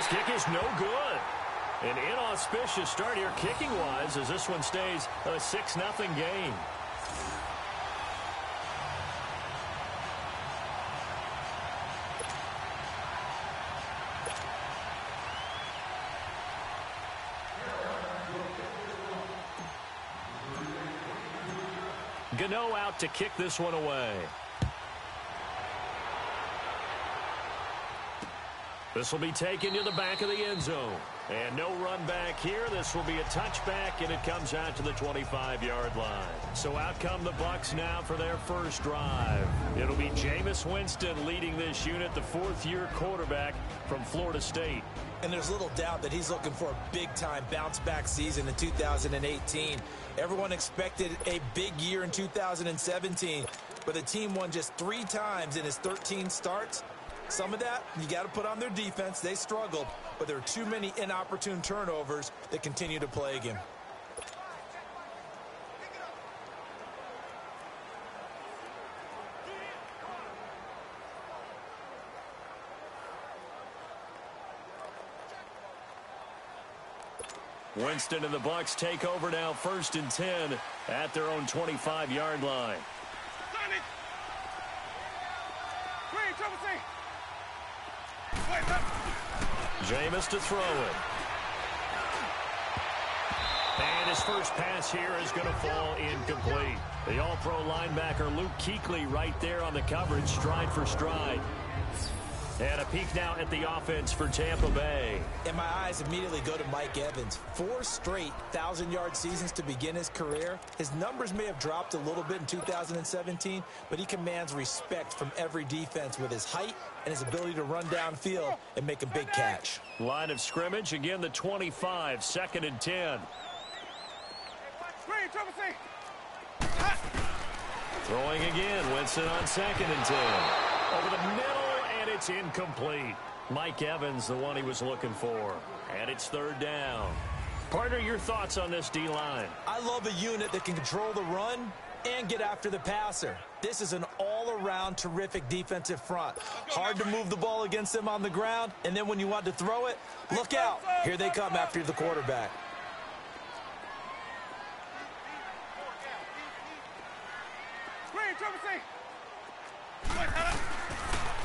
His kick is no good. An inauspicious start here kicking-wise as this one stays a 6-0 game. Gano out to kick this one away. This will be taken to the back of the end zone. And no run back here. This will be a touchback, and it comes out to the 25-yard line. So out come the Bucs now for their first drive. It'll be Jameis Winston leading this unit, the fourth-year quarterback from Florida State. And there's little doubt that he's looking for a big-time bounce-back season in 2018. Everyone expected a big year in 2017, but the team won just 3 times in his 13 starts. Some of that, you got to put on their defense. They struggled, but there are too many inopportune turnovers that continue to plague him. Winston and the Bucs take over now, 1st and 10 at their own 25-yard line. Jameis to throw it. And his first pass here is going to fall incomplete. The all-pro linebacker Luke Kuechly right there on the coverage, stride for stride. And a peek now at the offense for Tampa Bay. And my eyes immediately go to Mike Evans. 4 straight 1,000-yard seasons to begin his career. His numbers may have dropped a little bit in 2017, but he commands respect from every defense with his height and his ability to run downfield and make a big catch. Line of scrimmage, again the 25, 2nd and 10. Throwing again, Winston on 2nd and 10. Over the middle. And it's incomplete. Mike Evans, the one he was looking for. And it's 3rd down. Partner, your thoughts on this D-line? I love a unit that can control the run and get after the passer. This is an all-around terrific defensive front. Hard to move the ball against them on the ground, and then when you want to throw it, look out. Here they come after the quarterback.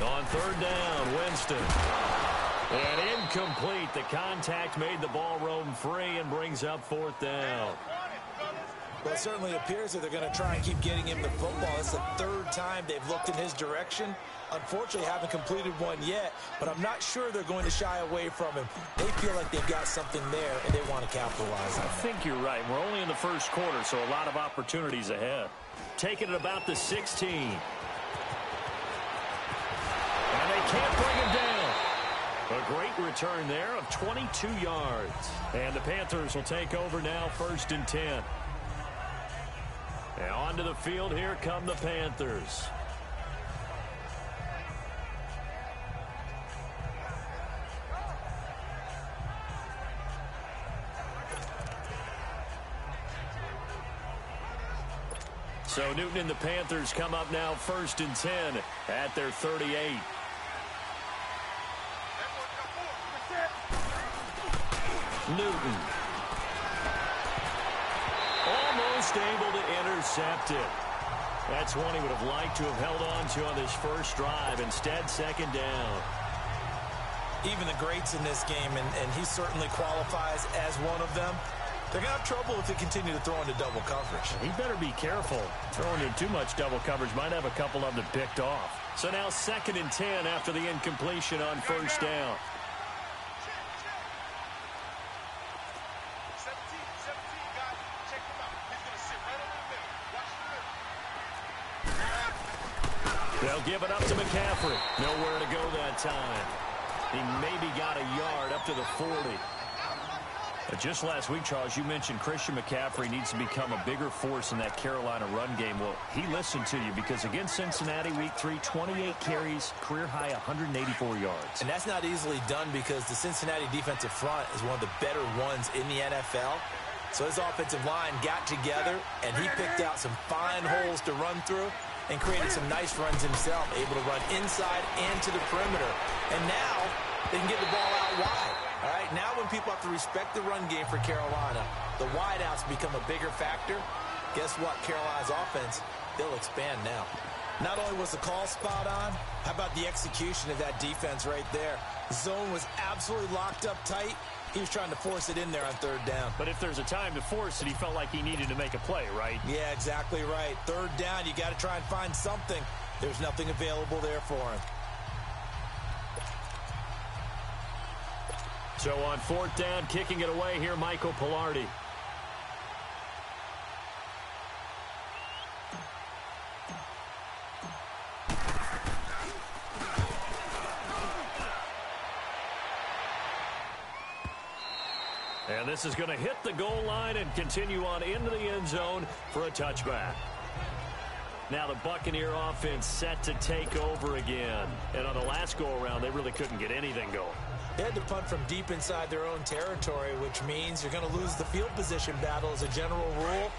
On 3rd down, Winston. And incomplete. The contact made the ball roam free and brings up 4th down. Well, it certainly appears that they're going to try and keep getting him the football. It's the 3rd time they've looked in his direction. Unfortunately, haven't completed one yet, but I'm not sure they're going to shy away from him. They feel like they've got something there, and they want to capitalize on it. I think you're right. We're only in the first quarter, so a lot of opportunities ahead. Taking it about the 16. And they can't bring him down. A great return there of 22 yards. And the Panthers will take over now, 1st and 10. Now onto the field, here come the Panthers. So Newton and the Panthers come up now, 1st and 10 at their 38. Newton. Almost able to intercept it. That's one he would have liked to have held on to on this first drive. Instead, 2nd down. Even the greats in this game, and he certainly qualifies as one of them, they're going to have trouble if they continue to throw into double coverage. He better be careful. Throwing in too much double coverage might have a couple of them picked off. So now 2nd and 10 after the incompletion on 1st down. They'll give it up to McCaffrey. Nowhere to go that time. He maybe got a yard up to the 40. But just last week, Charles, you mentioned Christian McCaffrey needs to become a bigger force in that Carolina run game. Well, he listened to you because against Cincinnati, week 3, 28 carries, career-high 184 yards. And that's not easily done because the Cincinnati defensive front is one of the better ones in the NFL. So his offensive line got together, and he picked out some fine holes to run through and created some nice runs himself, able to run inside and to the perimeter. And now they can get the ball out wide. All right, now when people have to respect the run game for Carolina, the wideouts become a bigger factor. Guess what? Carolina's offense, they'll expand now. Not only was the call spot on, how about the execution of that defense right there? Zone was absolutely locked up tight. He was trying to force it in there on third down. But if there's a time to force it, he felt like he needed to make a play, right? Yeah, exactly right. Third down, you got to try and find something. There's nothing available there for him. So on fourth down, kicking it away here, Michael Pilardi. And this is going to hit the goal line and continue on into the end zone for a touchback. Now the Buccaneer offense set to take over again. And on the last go-around, they really couldn't get anything going. They had to punt from deep inside their own territory, which means you're going to lose the field position battle as a general rule.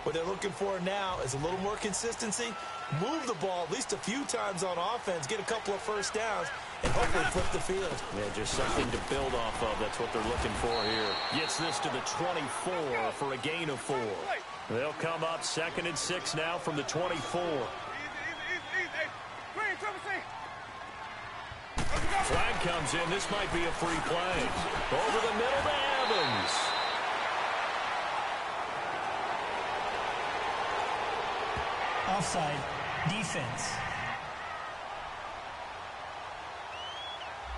What they're looking for now is a little more consistency, move the ball at least a few times on offense, get a couple of first downs, and hopefully flip the field. Yeah, just something to build off of. That's what they're looking for here. Gets this to the 24 for a gain of 4. They'll come up 2nd and 6 now from the 24. Flag comes in. This might be a free play. Over the middle to Evans. Offside. Defense.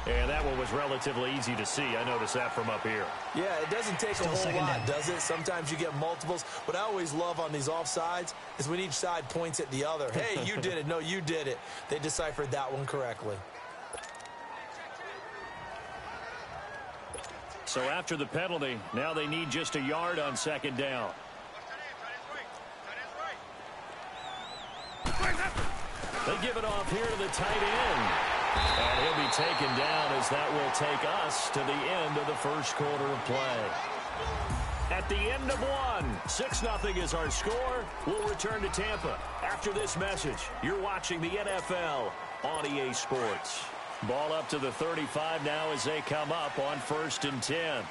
And that one was relatively easy to see. I noticed that from up here. Yeah, it doesn't take a whole lot, does it? Sometimes you get multiples. What I always love on these offsides is when each side points at the other. Hey, you did it. No, you did it. They deciphered that one correctly. So after the penalty, now they need just a yard on 2nd down. They give it off here to the tight end. And he'll be taken down as that will take us to the end of the first quarter of play. At the end of one, 6-0 is our score. We'll return to Tampa after this message. You're watching the NFL on EA Sports. Ball up to the 35 now as they come up on 1st and 10.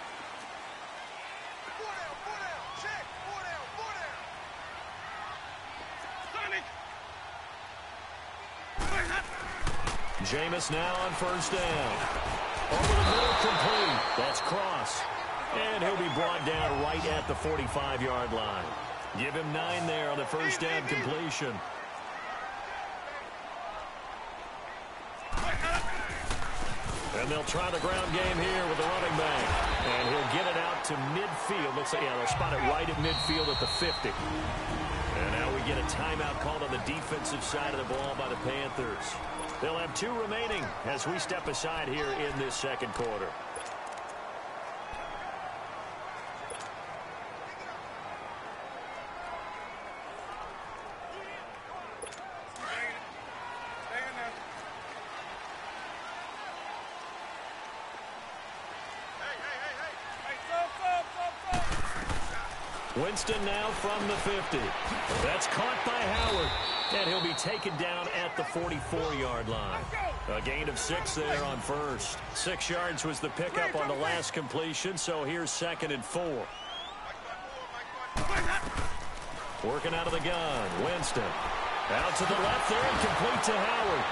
Jameis now on 1st down. Over the middle, complete. That's Cross. And he'll be brought down right at the 45-yard line. Give him 9 there on the 1st down completion. And they'll try the ground game here with the running back. And he'll get it out to midfield. Looks like, yeah, they'll spot it right at midfield at the 50. And now we get a timeout called on the defensive side of the ball by the Panthers. They'll have 2 remaining as we step aside here in this second quarter. Winston now from the 50. That's caught by Howard. And he'll be taken down at the 44-yard line. A gain of 6 there on 1st. 6 yards was the pickup on the last completion, so here's 2nd and 4. Working out of the gun, Winston. Out to the left there and complete to Howard.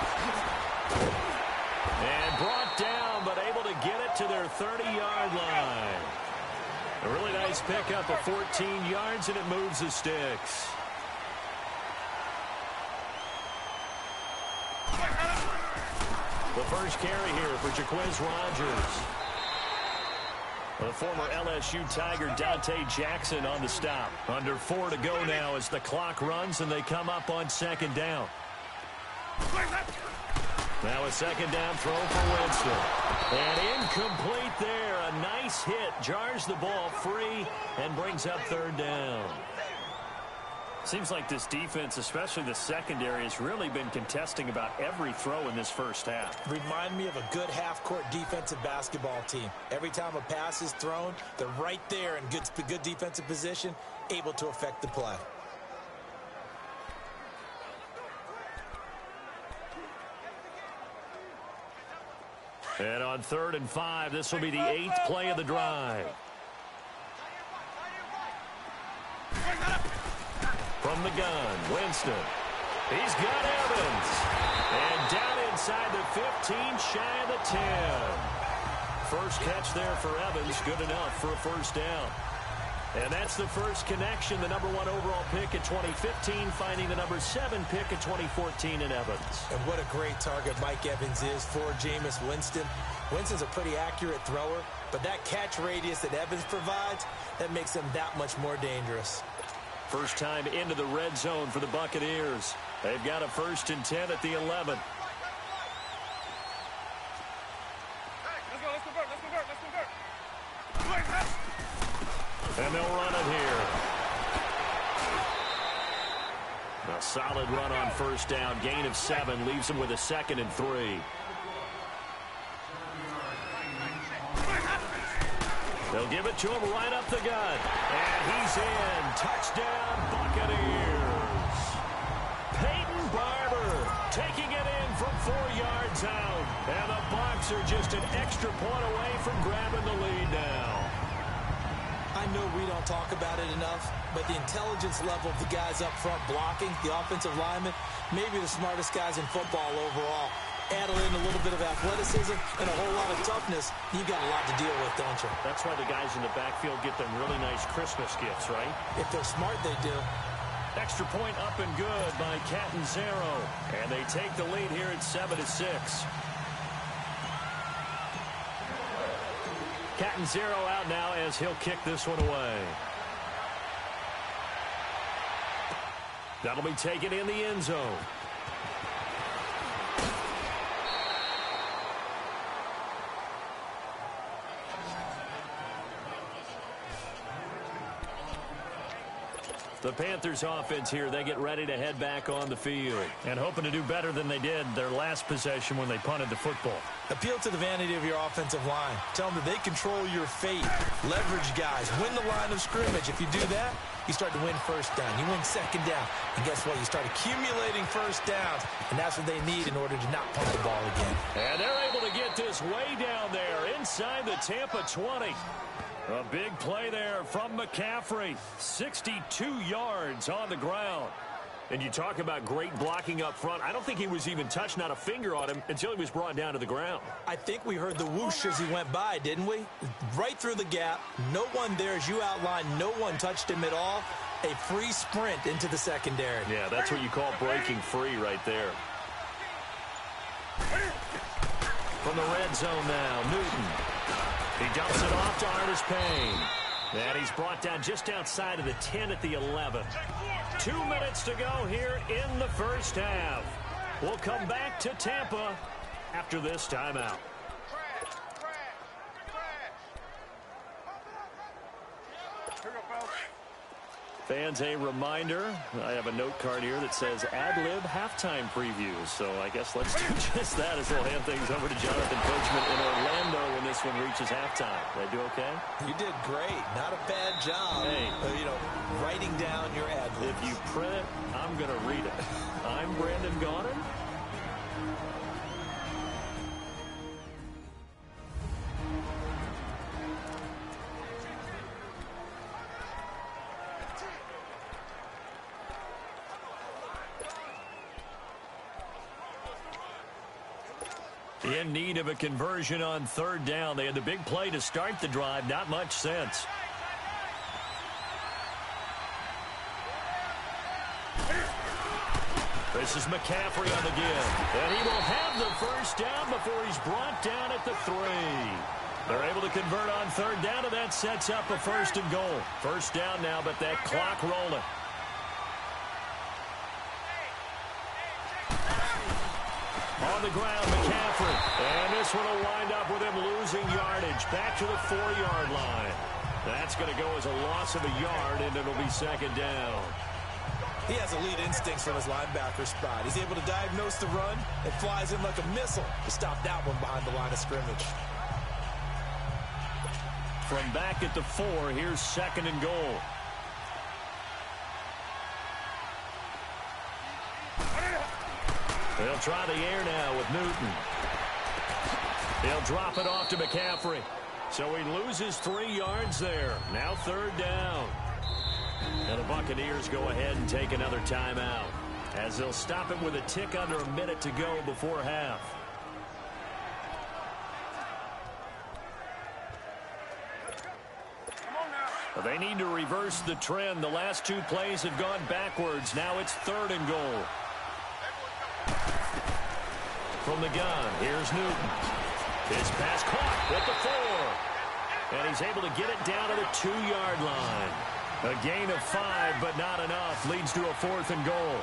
And brought down, but able to get it to their 30-yard line. A really nice pickup of 14 yards, and it moves the sticks. The first carry here for Jaquiz Rogers. The former LSU Tiger Dante Jackson on the stop. Under 4 to go now as the clock runs and they come up on 2nd down. Now a 2nd down throw for Winston. And incomplete there. A nice hit. Jars the ball free and brings up 3rd down. Seems like this defense, especially the secondary, has really been contesting about every throw in this first half. Remind me of a good half-court defensive basketball team. Every time a pass is thrown, they're right there in good defensive position, able to affect the play. And on 3rd and 5, this will be the 8th play of the drive. From the gun, Winston. He's got Evans. And down inside the 15, shy of the 10. First catch there for Evans, good enough for a first down. And that's the first connection, the number 1 overall pick in 2015, finding the number 7 pick in 2014 in Evans. And what a great target Mike Evans is for Jameis Winston. Winston's a pretty accurate thrower, but that catch radius that Evans provides, that makes him that much more dangerous. First time into the red zone for the Buccaneers. They've got a 1st and 10 at the 11. And they'll run it here. A solid run on first down. Gain of 7 leaves them with a 2nd and 3. They'll give it to him right up the gut. And he's in. Touchdown, Buccaneers. Peyton Barber taking it in from 4 yards out. And the Bucs are just an extra point away from grabbing the lead now. I know we don't talk about it enough, but the intelligence level of the guys up front blocking, the offensive linemen, maybe the smartest guys in football overall. Add in a little bit of athleticism and a whole lot of toughness, you've got a lot to deal with, don't you? That's why the guys in the backfield get them really nice Christmas gifts, right? If they're smart, they do. Extra point up and good by Catanzaro. And they take the lead here at 7-6. Catanzaro out now as he'll kick this one away. That'll be taken in the end zone. The Panthers offense here, they get ready to head back on the field and hoping to do better than they did their last possession when they punted the football. Appeal to the vanity of your offensive line. Tell them that they control your fate. Leverage guys. Win the line of scrimmage. If you do that, you start to win first down. You win second down. And guess what? You start accumulating first downs. And that's what they need in order to not punt the ball again. And they're able to get this way down there inside the Tampa 20. A big play there from McCaffrey. 62 yards on the ground. And you talk about great blocking up front. I don't think he was even touched, not a finger on him, until he was brought down to the ground. I think we heard the whoosh as he went by, didn't we? Right through the gap. No one there, as you outlined. No one touched him at all. A free sprint into the secondary. Yeah, that's what you call breaking free right there. From the red zone now, Newton. He dumps it off to Artis Payne. And he's brought down just outside of the 10 at the 11. 2 minutes to go here in the first half. We'll come back to Tampa after this timeout. Fans, a reminder, I have a note card here that says ad-lib halftime previews. So I guess let's do just that as we'll hand things over to Jonathan Coachman in Orlando when this one reaches halftime. Did I do okay? You did great. Not a bad job. Hey. Writing down your ad-libs. If you print it, I'm going to read it. I'm Brandon Gaudin. In need of a conversion on third down. They had the big play to start the drive. Not much sense. This is McCaffrey on the give. And he will have the first down before he's brought down at the 3. They're able to convert on third down, and that sets up a 1st and goal. First down now, but that clock rolling. On the ground, McCaffrey. And this one will wind up with him losing yardage. Back to the 4-yard line. That's going to go as a loss of a yard, and it'll be second down. He has elite instincts from his linebacker spot. He's able to diagnose the run and flies in like a missile to stop that one behind the line of scrimmage. From back at the 4, here's 2nd and goal. They'll try the air now with Newton. He'll drop it off to McCaffrey. So he loses 3 yards there. Now 3rd down. And the Buccaneers go ahead and take another timeout, as they'll stop it with a tick under a minute to go before half. They need to reverse the trend. The last 2 plays have gone backwards. Now it's 3rd and goal. From the gun, here's Newton. His pass caught at the 4. And he's able to get it down to the 2-yard line. A gain of 5, but not enough. Leads to a 4th and goal.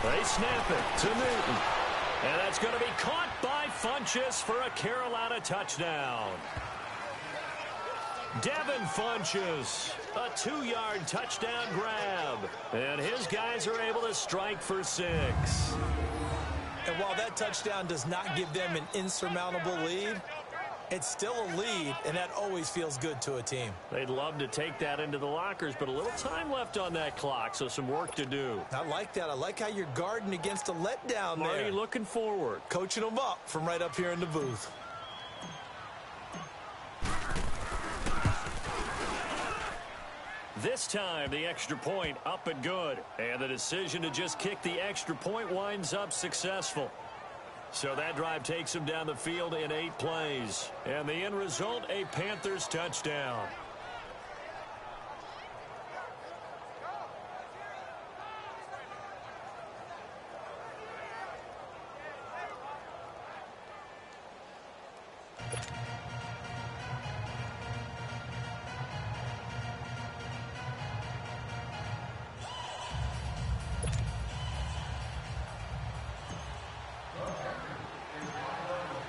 They snap it to Newton. And that's going to be caught by Funchess for a Carolina touchdown. Devin Funchess, a 2-yard touchdown grab. And his guys are able to strike for 6. And while that touchdown does not give them an insurmountable lead, it's still a lead, and that always feels good to a team. They'd love to take that into the lockers, but a little time left on that clock, so some work to do. I like that. I like how you're guarding against a letdown there. Marty looking forward. Coaching them up from right up here in the booth. This time, the extra point up and good. And the decision to just kick the extra point winds up successful. So that drive takes him down the field in 8 plays. And the end result, a Panthers touchdown.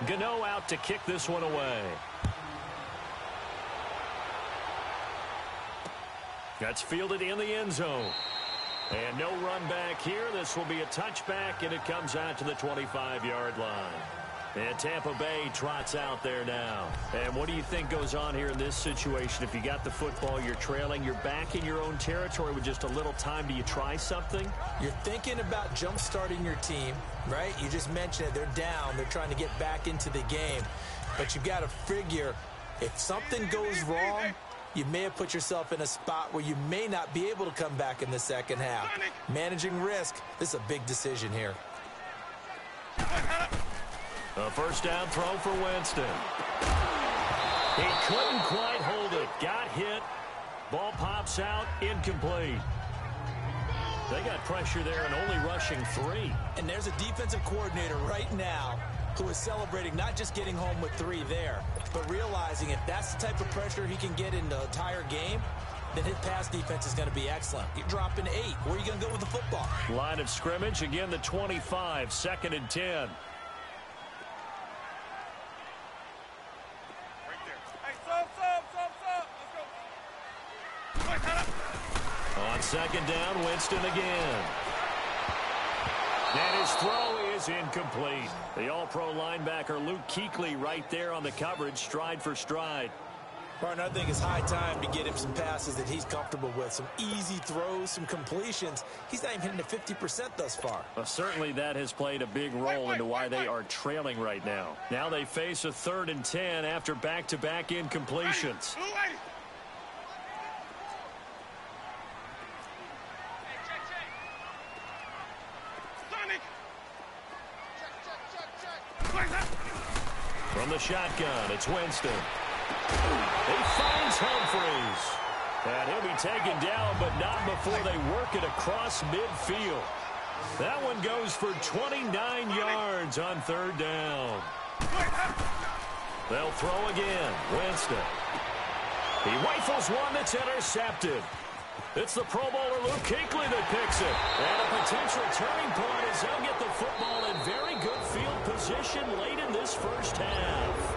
Gano out to kick this one away. That's fielded in the end zone. And no run back here. This will be a touchback, and it comes out to the 25-yard line. And Tampa Bay trots out there now. And what do you think goes on here in this situation? If you got the football, you're trailing, you're back in your own territory with just a little time. Do you try something? You're thinking about jump-starting your team, right? You just mentioned it. They're down. They're trying to get back into the game. But you've got to figure, if something goes wrong, you may have put yourself in a spot where you may not be able to come back in the second half. Managing risk, this is a big decision here. A first down throw for Winston. He couldn't quite hold it. Got hit. Ball pops out. Incomplete. They got pressure there and only rushing 3. And there's a defensive coordinator right now who is celebrating not just getting home with 3 there, but realizing if that's the type of pressure he can get in the entire game, then his pass defense is going to be excellent. You're dropping 8. Where are you going to go with the football? Line of scrimmage, again the 25, 2nd and 10. On 2nd down, Winston again. And his throw is incomplete. The all-pro linebacker Luke Kuechly right there on the coverage, stride for stride. Partner, I think it's high time to get him some passes that he's comfortable with. Some easy throws, some completions. He's not even hitting the 50% thus far. Well, certainly that has played a big role into why they are trailing right now. Now they face a 3rd and 10 after back-to-back incompletions. From the shotgun, it's Winston. He finds Humphries. And he'll be taken down, but not before they work it across midfield. That one goes for 29 yards on 3rd down. They'll throw again. Winston. He rifles one that's intercepted. It's the Pro Bowler Luke Kuechly that picks it. And a potential turning point as they'll get the football in very good field position late in this first half.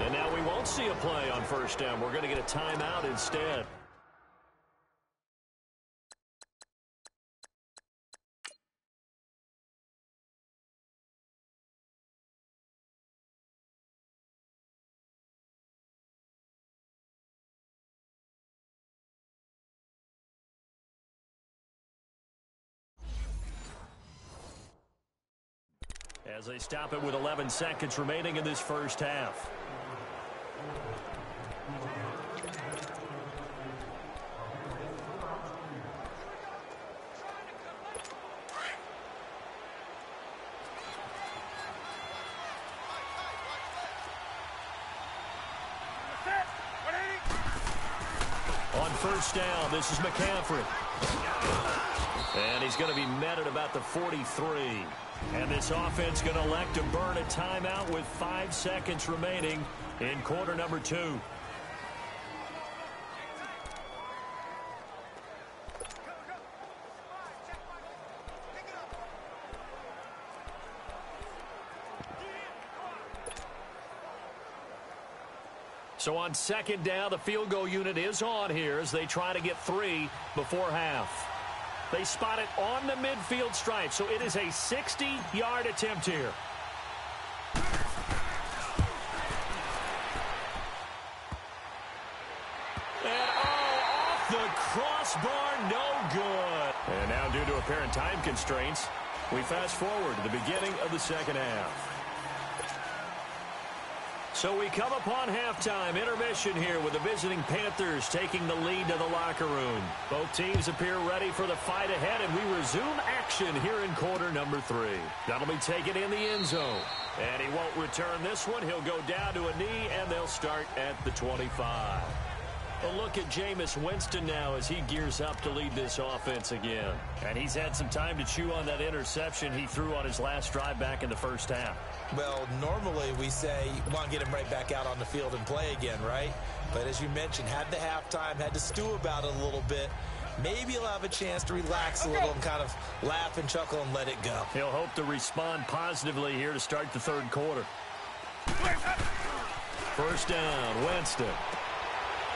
And now we won't see a play on 1st down. We're going to get a timeout instead. as they stop it with 11 seconds remaining in this first half. On first down, this is McCaffrey. And he's going to be met at about the 43. And this offense going to elect to burn a timeout with 5 seconds remaining in quarter number 2. So on second down, the field goal unit is on here as they try to get 3 before half. They spot it on the midfield stripe, so it is a 60-yard attempt here. And off the crossbar, no good. And now due to apparent time constraints, we fast forward to the beginning of the second half. So we come upon halftime, intermission here with the visiting Panthers taking the lead to the locker room. Both teams appear ready for the fight ahead, and we resume action here in quarter number 3. That'll be taken in the end zone. And he won't return this one. He'll go down to a knee, and they'll start at the 25. A look at Jameis Winston now as he gears up to lead this offense again. And he's had some time to chew on that interception he threw on his last drive back in the first half. Well, normally we say you want to get him right back out on the field and play again, right? But as you mentioned, had the halftime, had to stew about it a little bit. Maybe he'll have a chance to relax a little and kind of laugh and chuckle and let it go. He'll hope to respond positively here to start the third quarter. First down, Winston.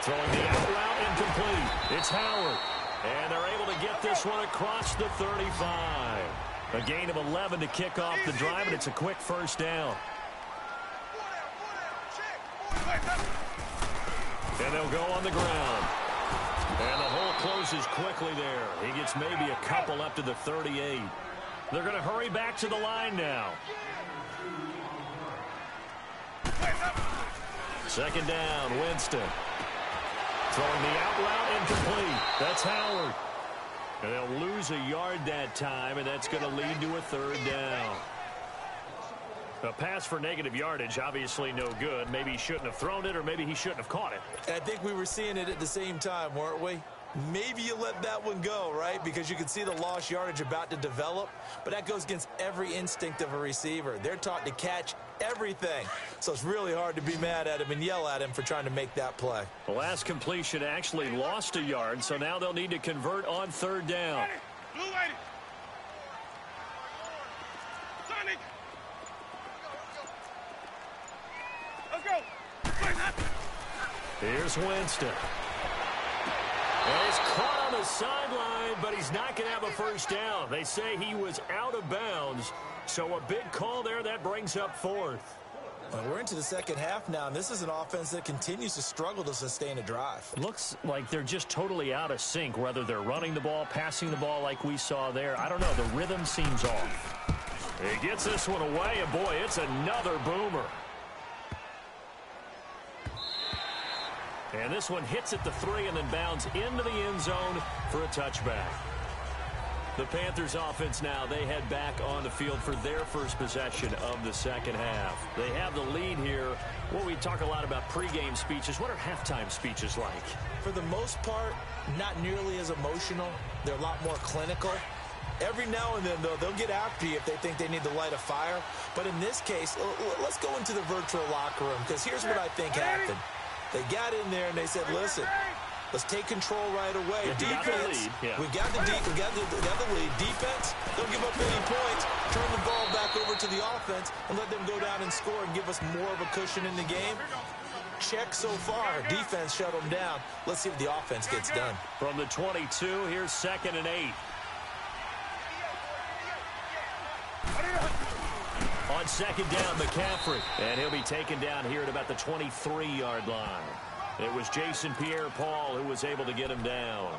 Throwing the out route incomplete. It's Howard. And they're able to get this one across the 35. A gain of 11 to kick off the drive, and it's a quick first down. And they'll go on the ground. And the hole closes quickly there. He gets maybe a couple up to the 38. They're going to hurry back to the line now. Second down, Winston. Throwing the out route incomplete. That's Howard. And they'll lose a yard that time, and that's going to lead to a third down. A pass for negative yardage, obviously no good. Maybe he shouldn't have thrown it, or maybe he shouldn't have caught it. I think we were seeing it at the same time, weren't we? Maybe you let that one go, right? Because you can see the lost yardage about to develop. But that goes against every instinct of a receiver. They're taught to catch everything. So it's really hard to be mad at him and yell at him for trying to make that play. The last completion actually lost a yard, so now they'll need to convert on third down. Here's Winston. And he's caught on the sideline, but he's not going to have a first down. They say he was out of bounds, so a big call there that brings up fourth. Well, we're into the second half now, and this is an offense that continues to struggle to sustain a drive. Looks like they're just totally out of sync, whether they're running the ball, passing the ball like we saw there. I don't know. The rhythm seems off. He gets this one away, and boy, it's another boomer. And this one hits at the 3 and then bounds into the end zone for a touchback. The Panthers offense now, they head back on the field for their first possession of the second half. They have the lead here. Well, we talk a lot about pregame speeches. What are halftime speeches like? For the most part, not nearly as emotional. They're a lot more clinical. Every now and then, though, they'll get after you if they think they need to light a fire. But in this case, let's go into the virtual locker room, because here's what I think happened. They got in there and they said, listen, let's take control right away. Yeah, defense, we got the lead. Defense, don't give up any points. Turn the ball back over to the offense and let them go down and score and give us more of a cushion in the game. Check so far. Defense shut them down. Let's see if the offense gets done. From the 22, here's 2nd and 8. On second down, McCaffrey. And he'll be taken down here at about the 23-yard line. It was Jason Pierre-Paul who was able to get him down.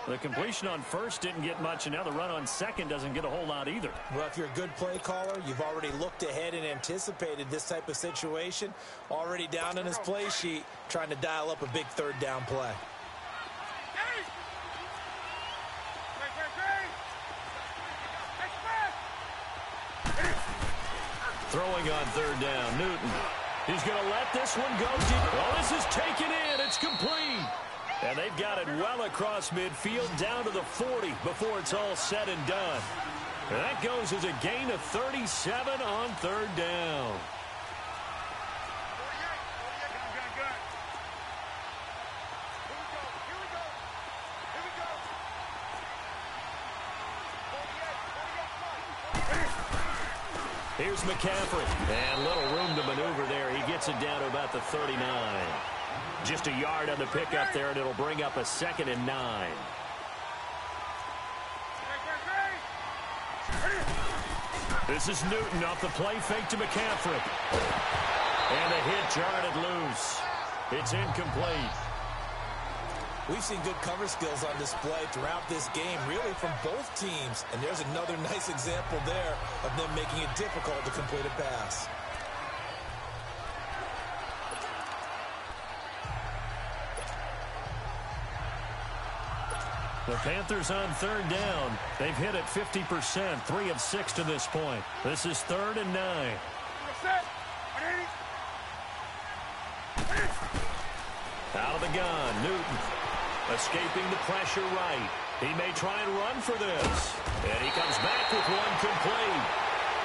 The completion on first didn't get much, and now the run on second doesn't get a whole lot either. Well, if you're a good play caller, you've already looked ahead and anticipated this type of situation. Already down in his play sheet, trying to dial up a big third down play. Throwing on third down, Newton. He's going to let this one go deep. Well, this is taken in. It's complete. And they've got it well across midfield down to the 40 before it's all said and done. And that goes as a gain of 37 on third down. Here's McCaffrey. And little room to maneuver there. He gets it down to about the 39. Just a yard on the pickup there, and it'll bring up a 2nd and 9. This is Newton off the play fake to McCaffrey. And the hit jarred loose. It's incomplete. We've seen good cover skills on display throughout this game, really from both teams. And there's another nice example there of them making it difficult to complete a pass. The Panthers on third down. They've hit it 50%, 3 of 6 to this point. This is 3rd and 9. Out of the gun, Newton. Escaping the pressure right. He may try and run for this. And he comes back with one complete.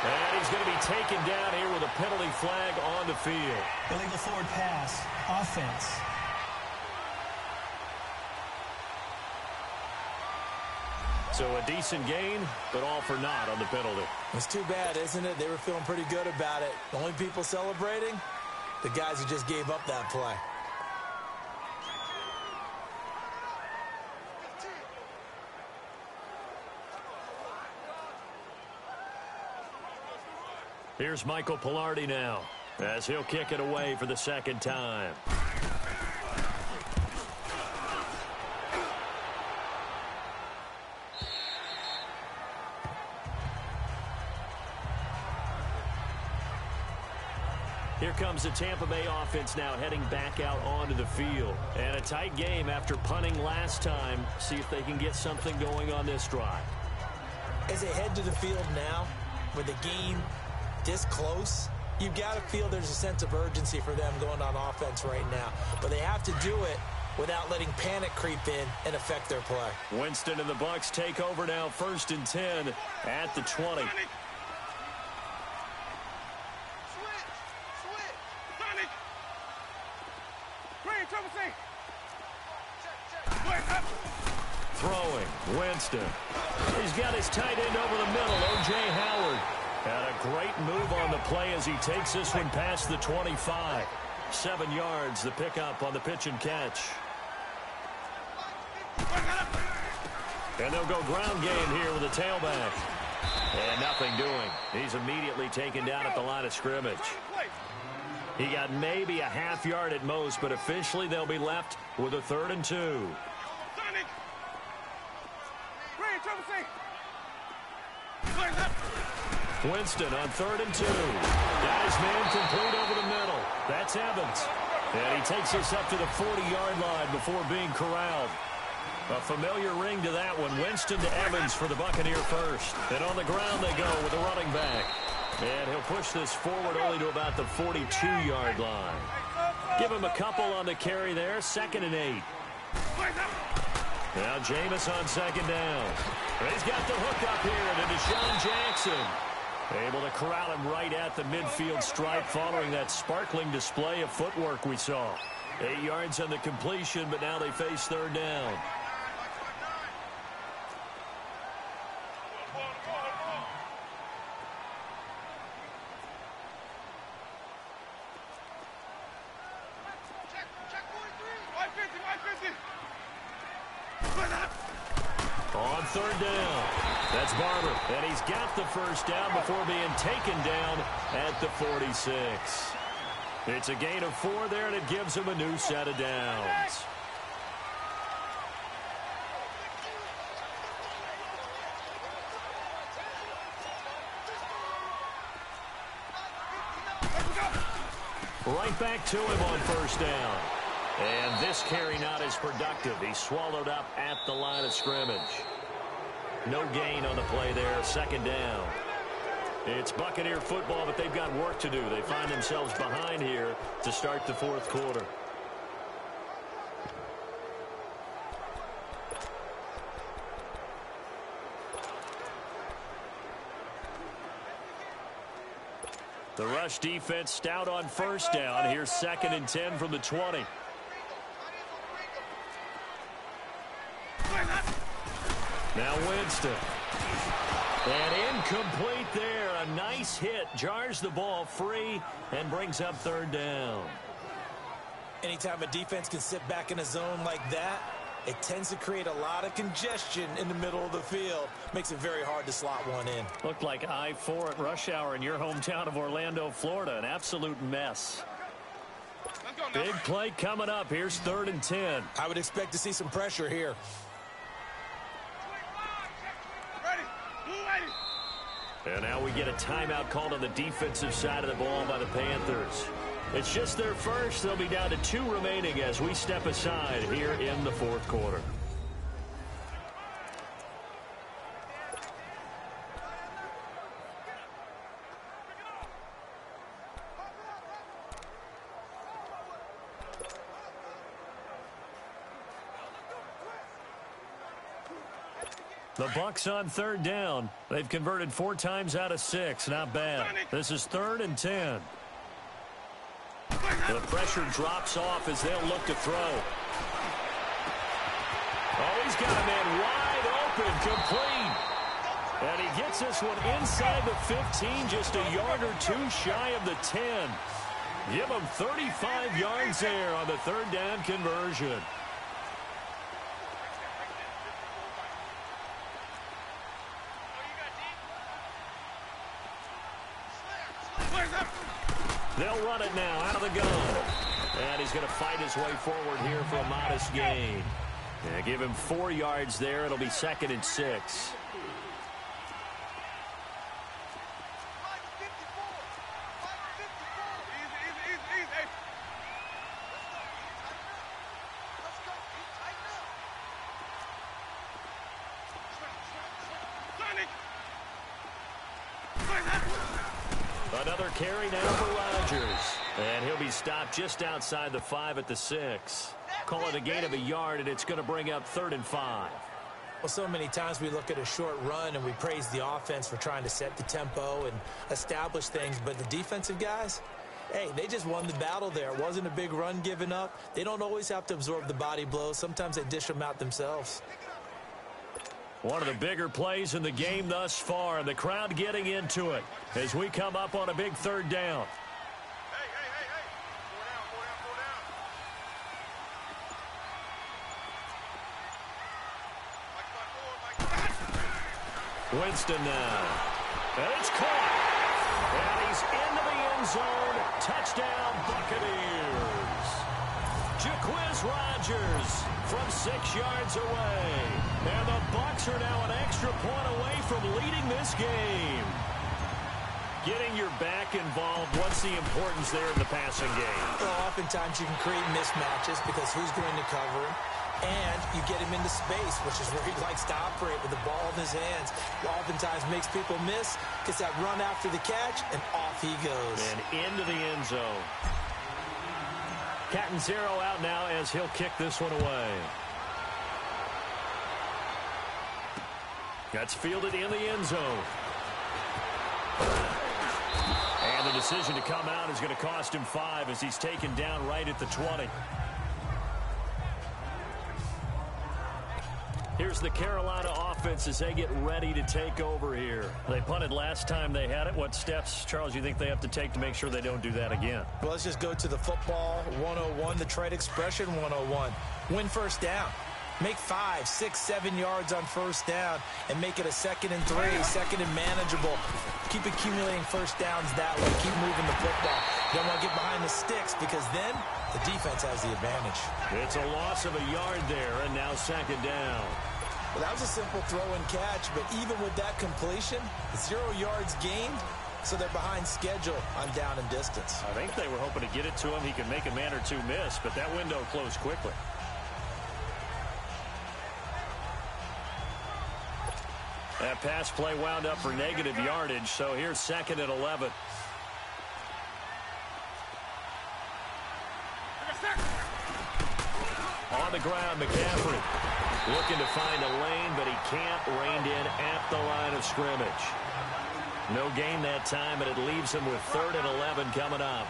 And he's going to be taken down here with a penalty flag on the field. Illegal forward pass. Offense. So a decent gain, but all for naught on the penalty. It's too bad, isn't it? They were feeling pretty good about it. The only people celebrating? The guys who just gave up that play. Here's Michael Pilardi now, as he'll kick it away for the 2nd time. Here comes the Tampa Bay offense now heading back out onto the field. And a tight game after punting last time. See if they can get something going on this drive. As they head to the field now, with the game this close, you've got to feel there's a sense of urgency for them going on offense right now. But they have to do it without letting panic creep in and affect their play. Winston and the Bucs take over now, 1st and 10 at the 20. Throwing, Winston. He's got his tight end over the middle, O.J. Howard. And a great move on the play as he takes this one past the 25. 7 yards, the pickup on the pitch and catch. And they'll go ground game here with a tailback. And nothing doing. He's immediately taken down at the line of scrimmage. He got maybe a half yard at most, but officially they'll be left with a 3rd and 2. Winston on 3rd and 2. Got his man complete over the middle. That's Evans. And he takes us up to the 40-yard line before being corralled. A familiar ring to that one. Winston to Evans for the Buccaneer first. And on the ground they go with the running back. And he'll push this forward only to about the 42-yard line. Give him a couple on the carry there. 2nd and 8. Now Jameis on 2nd down. He's got the hook up here to Deshaun Jackson. Able to corral him right at the midfield stripe following that sparkling display of footwork we saw. 8 yards on the completion, but now they face 3rd down. On 3rd down, that's Barber, and he's got the 1st down before being taken down at the 46. It's a gain of 4 there, and it gives him a new set of downs. Right back to him on first down. And this carry not as productive. He's swallowed up at the line of scrimmage. No gain on the play there. Second down. It's Buccaneer football, but they've got work to do. They find themselves behind here to start the fourth quarter. The rush defense stout on first down. Here's 2nd and 10 from the 20. Now Winston. And incomplete there. A nice hit. Jars the ball free and brings up 3rd down. Anytime a defense can sit back in a zone like that, it tends to create a lot of congestion in the middle of the field. Makes it very hard to slot one in. Looked like I-4 at rush hour in your hometown of Orlando, Florida. An absolute mess. Big play coming up. Here's 3rd and 10. I would expect to see some pressure here. And now we get a timeout called on the defensive side of the ball by the Panthers. It's just their first. They'll be down to 2 remaining as we step aside here in the fourth quarter. The Bucs on 3rd down. They've converted 4 times out of 6. Not bad. This is 3rd and 10. The pressure drops off as they'll look to throw. Oh, he's got a man wide open, complete. And he gets this one inside the 15, just a yard or 2 shy of the 10. Give him 35 yards there on the 3rd down conversion. They'll run it now out of the gun. And he's going to fight his way forward here for a modest gain. Yeah, give him 4 yards there. It'll be 2nd and 6. Another carry now for Rodgers. And he'll be stopped just outside the 5 at the 6. Call it a gain of a yard, and it's going to bring up 3rd and 5. Well, so many times we look at a short run and we praise the offense for trying to set the tempo and establish things. But the defensive guys, hey, they just won the battle there. It wasn't a big run given up. They don't always have to absorb the body blows. Sometimes they dish them out themselves. One of the bigger plays in the game thus far, and the crowd getting into it as we come up on a big 3rd down. Winston now. And it's caught. And he's into the end zone. Touchdown, Buccaneers. Jacquizz Rodgers from 6 yards away. And the Bucs are now an extra point away from leading this game. Getting your back involved, what's the importance there in the passing game? Well, oftentimes you can create mismatches because who's going to cover him? And you get him into space, which is where he likes to operate with the ball in his hands. Oftentimes makes people miss, gets that run after the catch, and off he goes. And into the end zone. Catanzaro out now as he'll kick this one away. That's fielded in the end zone. And the decision to come out is going to cost him 5 as he's taken down right at the 20. Here's the Carolina offense as they get ready to take over here. They punted last time they had it. What steps, Charles, you think they have to take to make sure they don't do that again? Well, let's just go to the football 101, the trade expression 101. Win first down. Make 5, 6, 7 yards on first down and make it a 2nd and 3, 2nd and manageable. Keep accumulating first downs that way. Keep moving the football. Don't want to get behind the sticks because then the defense has the advantage. It's a loss of a yard there, and now 2nd down. Well, that was a simple throw and catch, but even with that completion, 0 yards gained, so they're behind schedule on down and distance. I think they were hoping to get it to him. He could make a man or two miss, but that window closed quickly. That pass play wound up for negative yardage, so here's 2nd and 11. On the ground, McCaffrey looking to find a lane, but he can't. Reined in at the line of scrimmage. No gain that time, and it leaves him with 3rd and 11 coming up.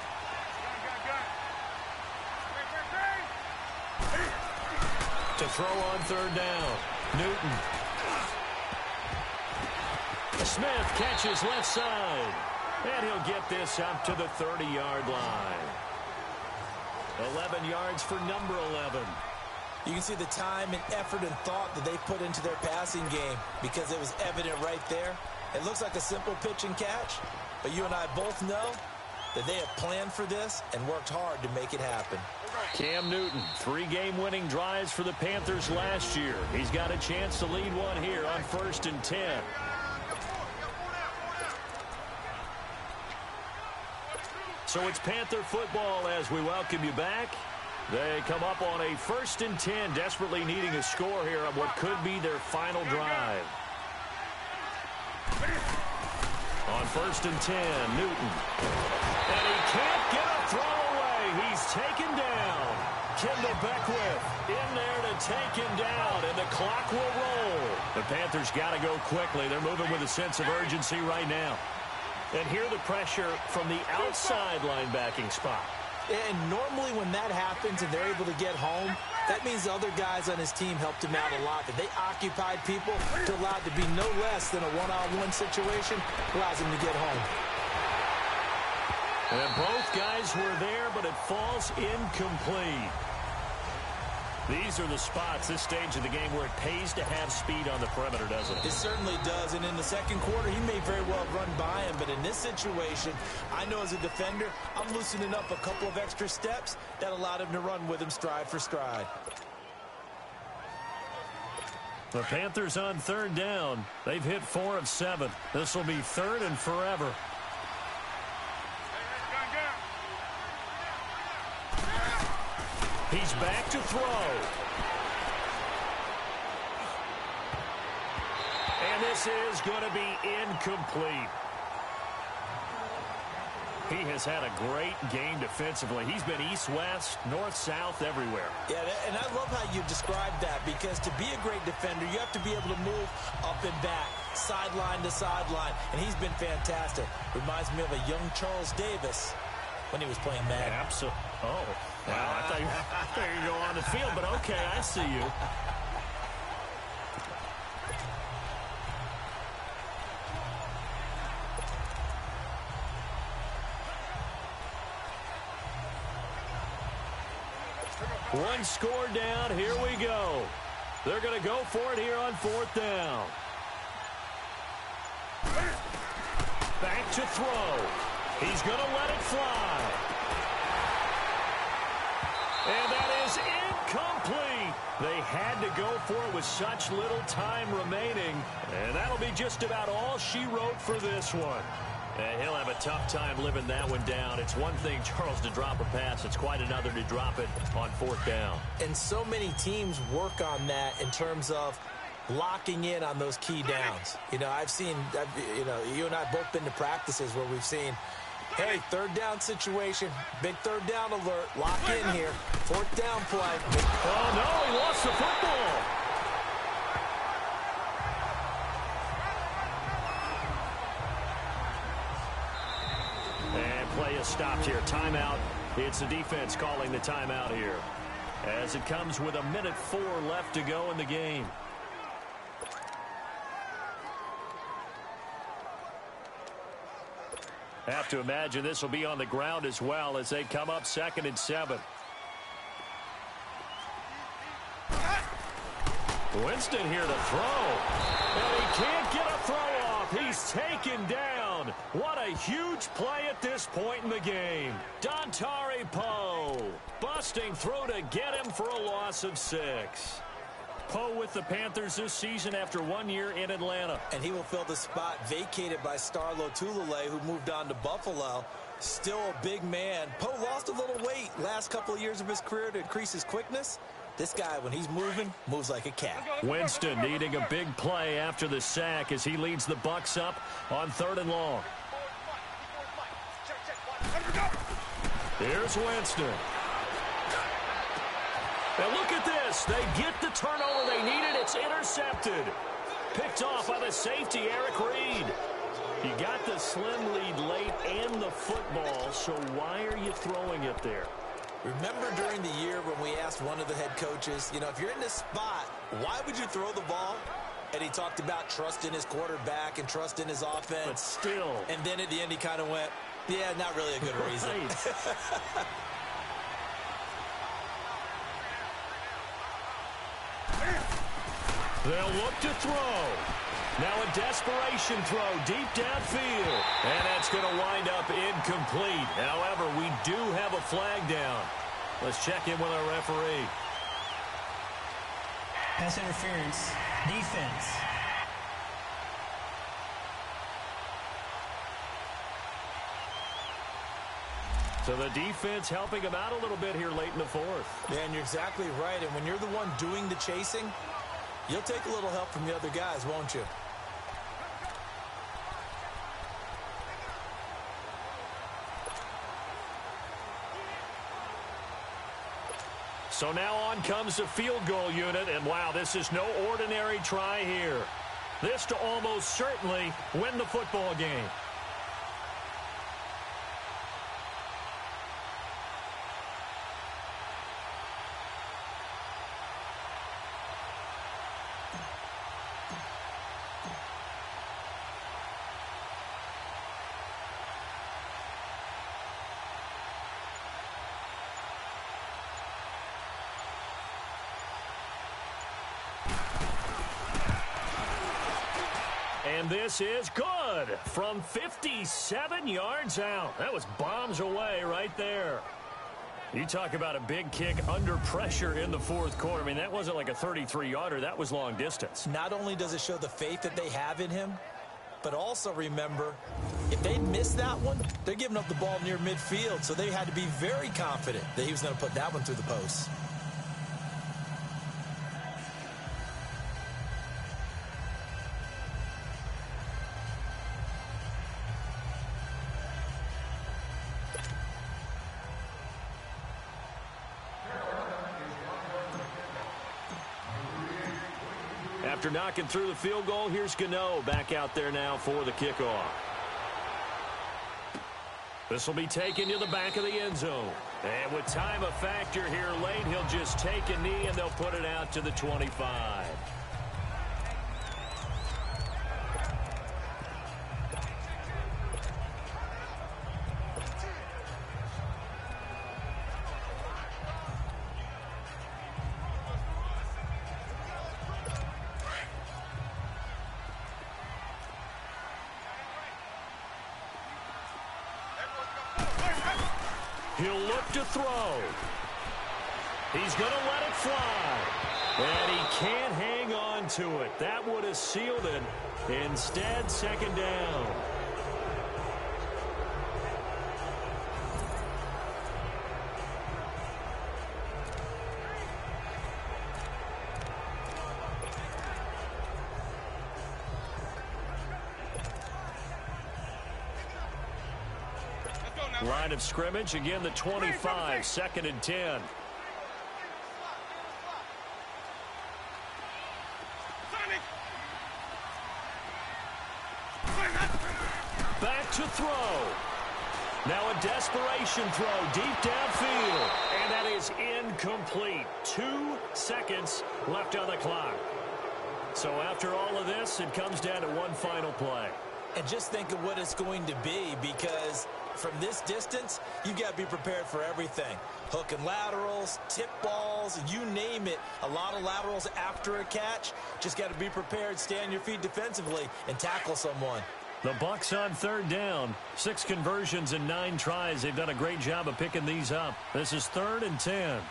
To throw on 3rd down, Newton. Smith catches left side, and he'll get this up to the 30-yard line. 11 yards for number 11. You can see the time and effort and thought that they put into their passing game because it was evident right there. It looks like a simple pitch and catch, but you and I both know that they have planned for this and worked hard to make it happen. Cam Newton, 3 game-winning drives for the Panthers last year. He's got a chance to lead one here on 1st and 10. So it's Panther football as we welcome you back. They come up on a 1st and 10, desperately needing a score here on what could be their final drive. On 1st and 10, Newton. And he can't get a throw away. He's taken down. Kendall Beckwith in there to take him down, and the clock will roll. The Panthers got to go quickly. They're moving with a sense of urgency right now. And here the pressure from the outside linebacking spot. And normally when that happens and they're able to get home, that means the other guys on his team helped him out a lot. That they occupied people to allow it to be no less than a one-on-one situation allows him to get home. And both guys were there, but it falls incomplete. These are the spots, this stage of the game, where it pays to have speed on the perimeter, doesn't it? It certainly does. And in the second quarter, he may very well run by him. But in this situation, I know as a defender, I'm loosening up a couple of extra steps that allowed him to run with him stride for stride. The Panthers on 3rd down. They've hit 4 of 7. This will be 3rd and forever. He's back to throw. And this is going to be incomplete. He has had a great game defensively. He's been east-west, north-south, everywhere. Yeah, and I love how you described that, because to be a great defender, you have to be able to move up and back, sideline to sideline, and he's been fantastic. Reminds me of a young Charles Davis when he was playing Madden. Absolutely. Oh, wow. I thought you were going on the field, but okay, I see you. One score down. Here we go. They're going to go for it here on 4th down. Back to throw. He's going to let it fly. And that is incomplete. They had to go for it with such little time remaining. And that'll be just about all she wrote for this one. And he'll have a tough time living that one down. It's one thing, Charles, to drop a pass. It's quite another to drop it on 4th down. And so many teams work on that in terms of locking in on those key downs. You know, you and I have both been to practices where we've seen, hey, 3rd down situation, big 3rd down alert, lock in here, 4th down play. Oh, no, he lost the football. And play is stopped here. Timeout. It's the defense calling the timeout here, as it comes with 1:04 left to go in the game. Have to imagine this will be on the ground as well as they come up 2nd and 7. Winston here to throw. And he can't get a throw off. He's taken down. What a huge play at this point in the game. Dontari Poe busting through to get him for a loss of 6. Poe with the Panthers this season after 1 year in Atlanta. And he will fill the spot vacated by Starlo Tulele, who moved on to Buffalo. Still a big man. Poe lost a little weight last couple of years of his career to increase his quickness. This guy, when he's moving, moves like a cat. Winston needing a big play after the sack as he leads the Bucs up on 3rd and long. Here's Winston. Now look at this. They get the turnover they needed. It's intercepted. Picked off by the safety, Eric Reed. You got the slim lead late and the football, so why are you throwing it there? Remember during the year when we asked one of the head coaches, you know, if you're in this spot, why would you throw the ball? And he talked about trust in his quarterback and trust in his offense. But still. And then at the end he kind of went, yeah, not really a good reason. Right. They'll look to throw. Now a desperation throw deep downfield. And that's going to wind up incomplete. However, we do have a flag down. Let's check in with our referee. Pass interference. Defense. So the defense helping him out a little bit here late in the fourth. Yeah, and you're exactly right. And when you're the one doing the chasing, you'll take a little help from the other guys, won't you? So now on comes the field goal unit, and wow, this is no ordinary try here. This to almost certainly win the football game. And this is good from 57 yards out. That was bombs away right there. You talk about a big kick under pressure in the fourth quarter. I mean, that wasn't like a 33-yarder. That was long distance. Not only does it show the faith that they have in him, but also remember, if they miss that one, they're giving up the ball near midfield. So they had to be very confident that he was going to put that one through the post. After knocking through the field goal, here's Gano back out there now for the kickoff. This will be taken to the back of the end zone. And with time a factor here late, he'll just take a knee and they'll put it out to the 25. He'll look to throw. He's going to let it fly. And he can't hang on to it. That would have sealed it. Instead, second down. Line of scrimmage, again the 25, 2nd and 10. Back to throw. Now a desperation throw deep downfield. And that is incomplete. 2 seconds left on the clock. So after all of this, it comes down to one final play. And just think of what it's going to be, because from this distance, you've got to be prepared for everything. Hook and laterals, tip balls, you name it. A lot of laterals after a catch. Just got to be prepared, stay on your feet defensively, and tackle someone. The Bucs on 3rd down. 6 conversions and 9 tries. They've done a great job of picking these up. This is 3rd and 10.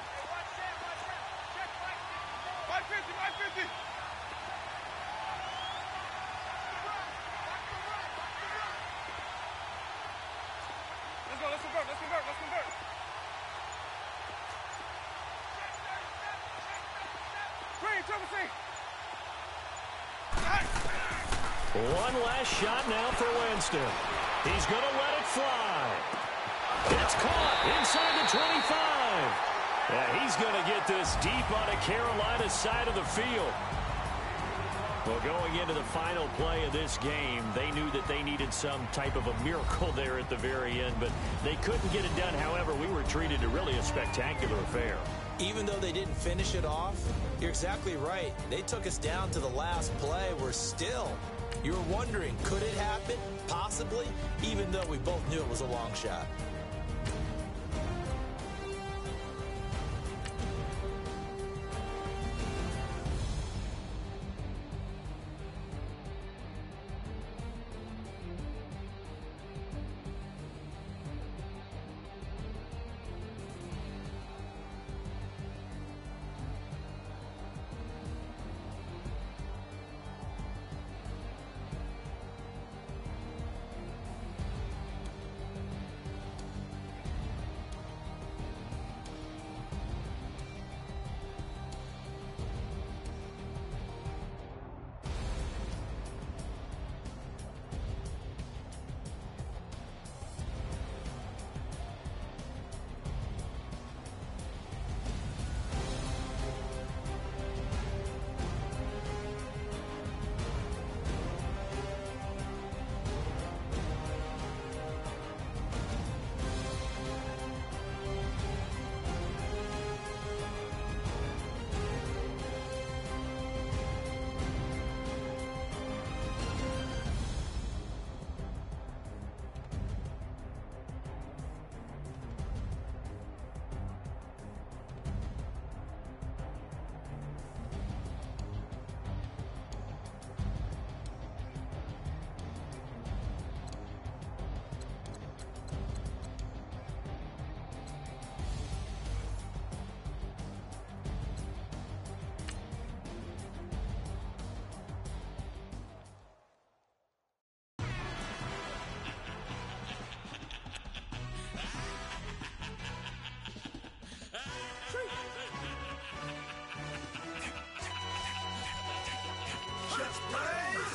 One last shot now for Winston. He's going to let it fly. It's caught inside the 25. Yeah, he's going to get this deep on a Carolina side of the field. Well, going into the final play of this game, they knew that they needed some type of a miracle there at the very end, but they couldn't get it done. However, we were treated to really a spectacular affair. Even though they didn't finish it off, you're exactly right. They took us down to the last play. We're still, you were wondering, could it happen? Possibly, even though we both knew it was a long shot.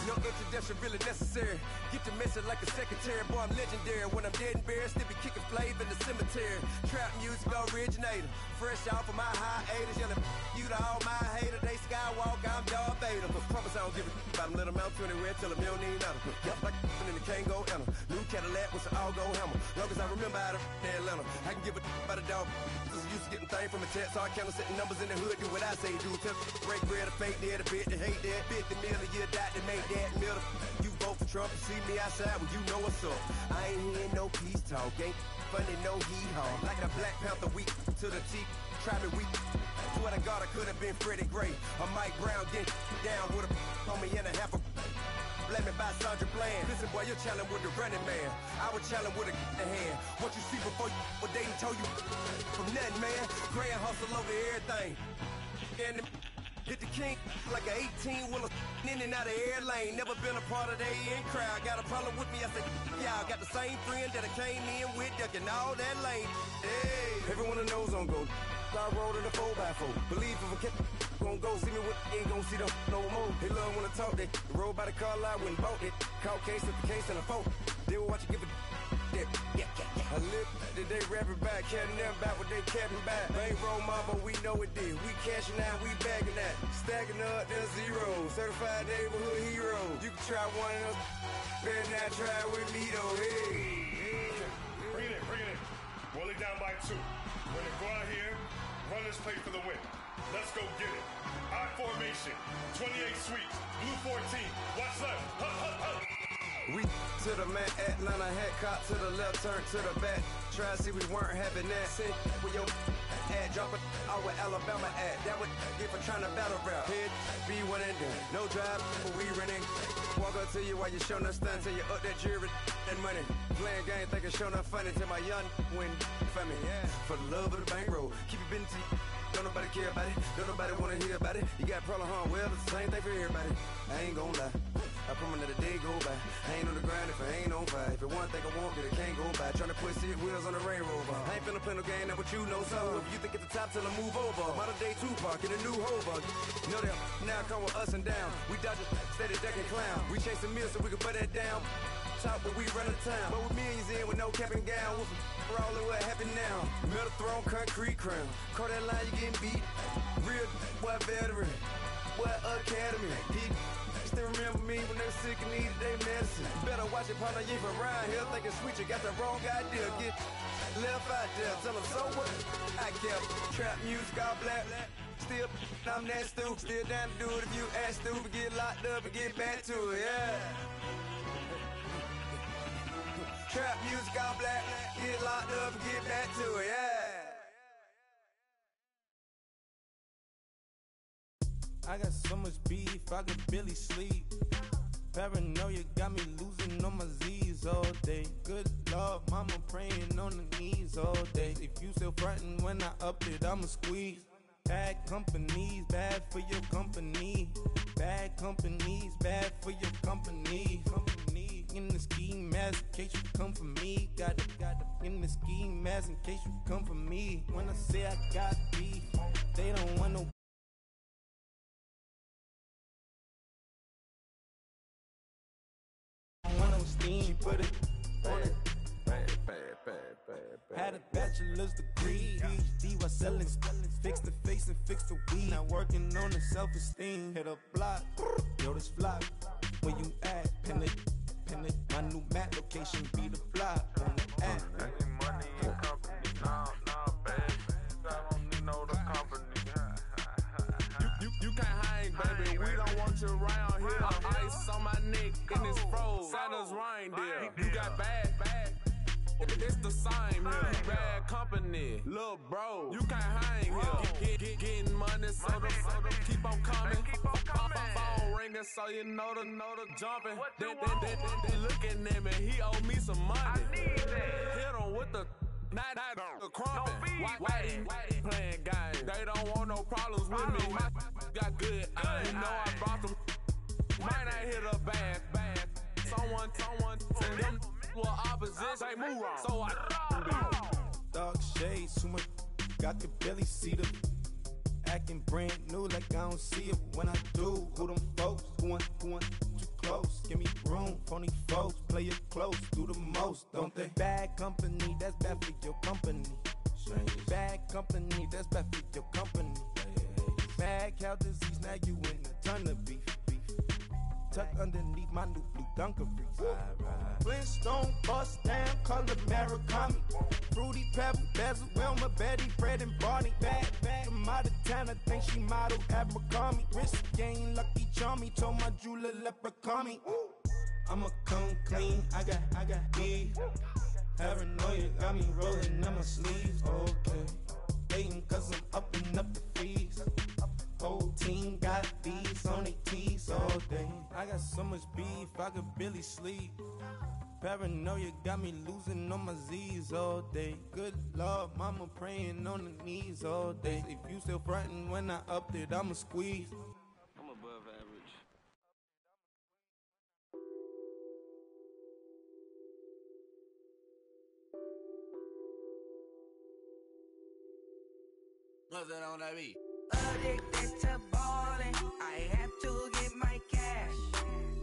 No introduction really necessary. Get the message like a secretary. Boy, I'm legendary. When I'm dead and buried, still be kicking flavor in the cemetery. Trap music originator. Fresh off of my hiatus. Yelling you to all my haters. They skywalk, I'm Darth Vader. Promise I don't give a about them. Let them out to anywhere. Tell them you don't need nothing. Yep, like in the Kango enter. New Cadillac with an all-go hammer. Long as I remember how to Atlanta. I can give a about a dog. Used to getting things from a text. So I count setting numbers in the hood. Do what I say do. Tell break bread, a fake dead, a bit, to hate that. 50 million a year, die to make that middle. You vote for Trump, you see me outside when you know what's up. I ain't hearing no peace talk, ain't funny, no heat haul. Like a Black Panther weak to the teeth, try me weak. Swear to God, I could have been Freddie Gray. Or Mike Brown getting down with a on me and a half a blame me by Sandra Bland. Listen, boy, you're challenging with the running man. I was challenging with a hand. What you see before you, what they done told you from nothing, man. Grand hustle over everything. And hit the king like an 18-wheeler in and out of air lane. Never been a part of the in crowd. Got a problem with me, I said, y'all got the same friend that I came in with, ducking all that lane. Hey, everyone that knows on go. I rolled in a 4x4. Believe if a cat gon' go see me with ain't gon' see them no more. They love when I talk, they roll by the car lot, went and bought it. Caught case at the case and a phone. They will watch you give a that. I live that they rapping back, catching them back what they capping back. Ain't roll mama, we know it did. We cashing out, we bagging that. Stacking up, there's zero. Certified neighborhood hero. You can try one of those, better not try with me though. Hey. Bring it in. Roll it down by 2. We're gonna go out here, run this play for the win. Let's go get it. I formation, 28 sweeps, blue 14. Watch left. We to the man, Atlanta hat caught to the left, turn to the back. Try to see we weren't having that. Sit with your ad, drop it out with Alabama ad. That would get for trying to battle rap. Head, be one and done. No drive, but we running. Walk up to you while you showing us stun till you up that jewelry and money. Playing game, thinking showing up funny till my young win for me. Yeah. For the love of the bankroll, keep it busy. Don't nobody care about it. Don't nobody wanna hear about it. You got a problem, huh? Well, it's the same thing for everybody. I ain't gonna lie. I promise that a day go by. I ain't on the grind if I ain't on fire. If it one thing I want, then it can't go by. Tryna put 6 wheels on the Range Rover. I ain't finna play no game, that what you know. So if you think at the top, tell them move over. Modern day Tupac in a new Hova. Know that now come with us and down. We dodge it, steady duck and clown. We chasing meals so we can put that down. Top, but we run the town. But with millions in with no cap and gown. We're all in what happened now. Metal throne, concrete crown. Call that line, you getting beat. Real, what veteran. What academy. People still remember me when they were sick and needed their medicine. Better watch it, partner, you from around here. Thinking sweet, you got the wrong idea. Get left out there. Tell them, so what? I kept trap music all black. Still, I'm that stupid. Still down to do it if you ask stupid. Get locked up and get back to it, yeah. Trap music all black. Get locked up and get back to it, yeah. I got so much beef, I could barely sleep. Paranoia got me losing on my Z's all day. Good Lord, mama praying on the knees all day. If you still frontin' when I up it, I'ma squeeze. Bad companies, bad for your company. Bad companies, bad for your company. Company in the ski mask in case you come for me. Got it in the ski mask in case you come for me. When I say I got beef, they don't want no. She put it on it. Had a bachelor's degree, PhD while selling. Fix the face and fix the weed. Now working on the self-esteem. Hit a block, yo this flop. Where you at? Pin it. My new map location be the flop on the app. Money and company, no, baby. I don't need no the company. You can't hang, baby. We don't want you around here. Ice on my neck and it's froze. Santa's reindeer. You got bad. It's the same here. Bad company, little bro. You can't hang here. Getting money, so the keep on coming. Phone ringing, so you know the jumping. They looking at me. He owe me some money. Hit him with the. Not the crumpin'. Why they playing games? They don't want no problems with me. My got good. I know I brought them. Might not hit a bad. Someone tell them were opposition. They move wrong. So I dark shades, too much. I could barely see them. Acting brand new like I don't see it when I do. Who them folks? Who want too close? Give me room, phony folks. Play it close, do the most, don't they? Bad company, that's bad for your company. Bad company, that's bad for your company. Mad cow disease, now you in a ton of beef. Tuck underneath my new blue dungarees. Flintstone bust down, color Murakami. Fruity Pebble, Basil, Wilma, Betty, Fred, and Barney. Bad, from out of town, I think she model Abercrombie. Wrist game, Lucky Charmy, told my jeweler leprechaun. I'ma come clean, I got beef. Paranoia got me rolling on my sleeves, okay. Hating cause I'm upping up the fees. Whole team got these on their tees all day. I got so much beef, I could barely sleep. Paranoia got me losing on my Z's all day. Good Lord, mama praying on the knees all day. If you still frontin' when I upped it, I'ma squeeze. I'm above average. What's that on that beat? Addicted to ballin', I have to get my cash.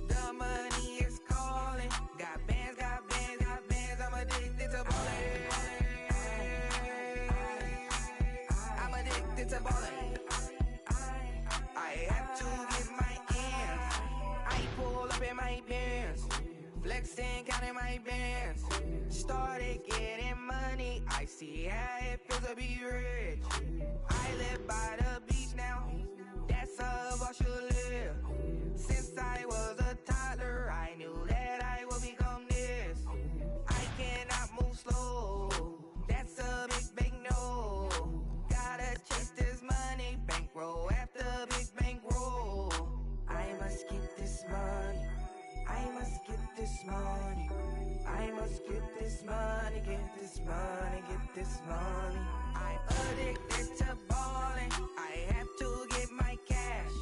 The money is calling. Got bands, I'm addicted to ballin'. I'm addicted to ballin'. I have to get my ends. I pull up in my pants, flexing, counting my bands. Started getting money, I see how it feels to be rich. I live by the beach now, that's how I should live. Since I was a toddler, I knew that I would become this. I cannot move slow, that's a big no. Gotta chase this money, bankroll after big bankroll. I must get this money, I must get this money. I must get this money, get this money, get this money. I'm addicted to ballin', I have to get my cash.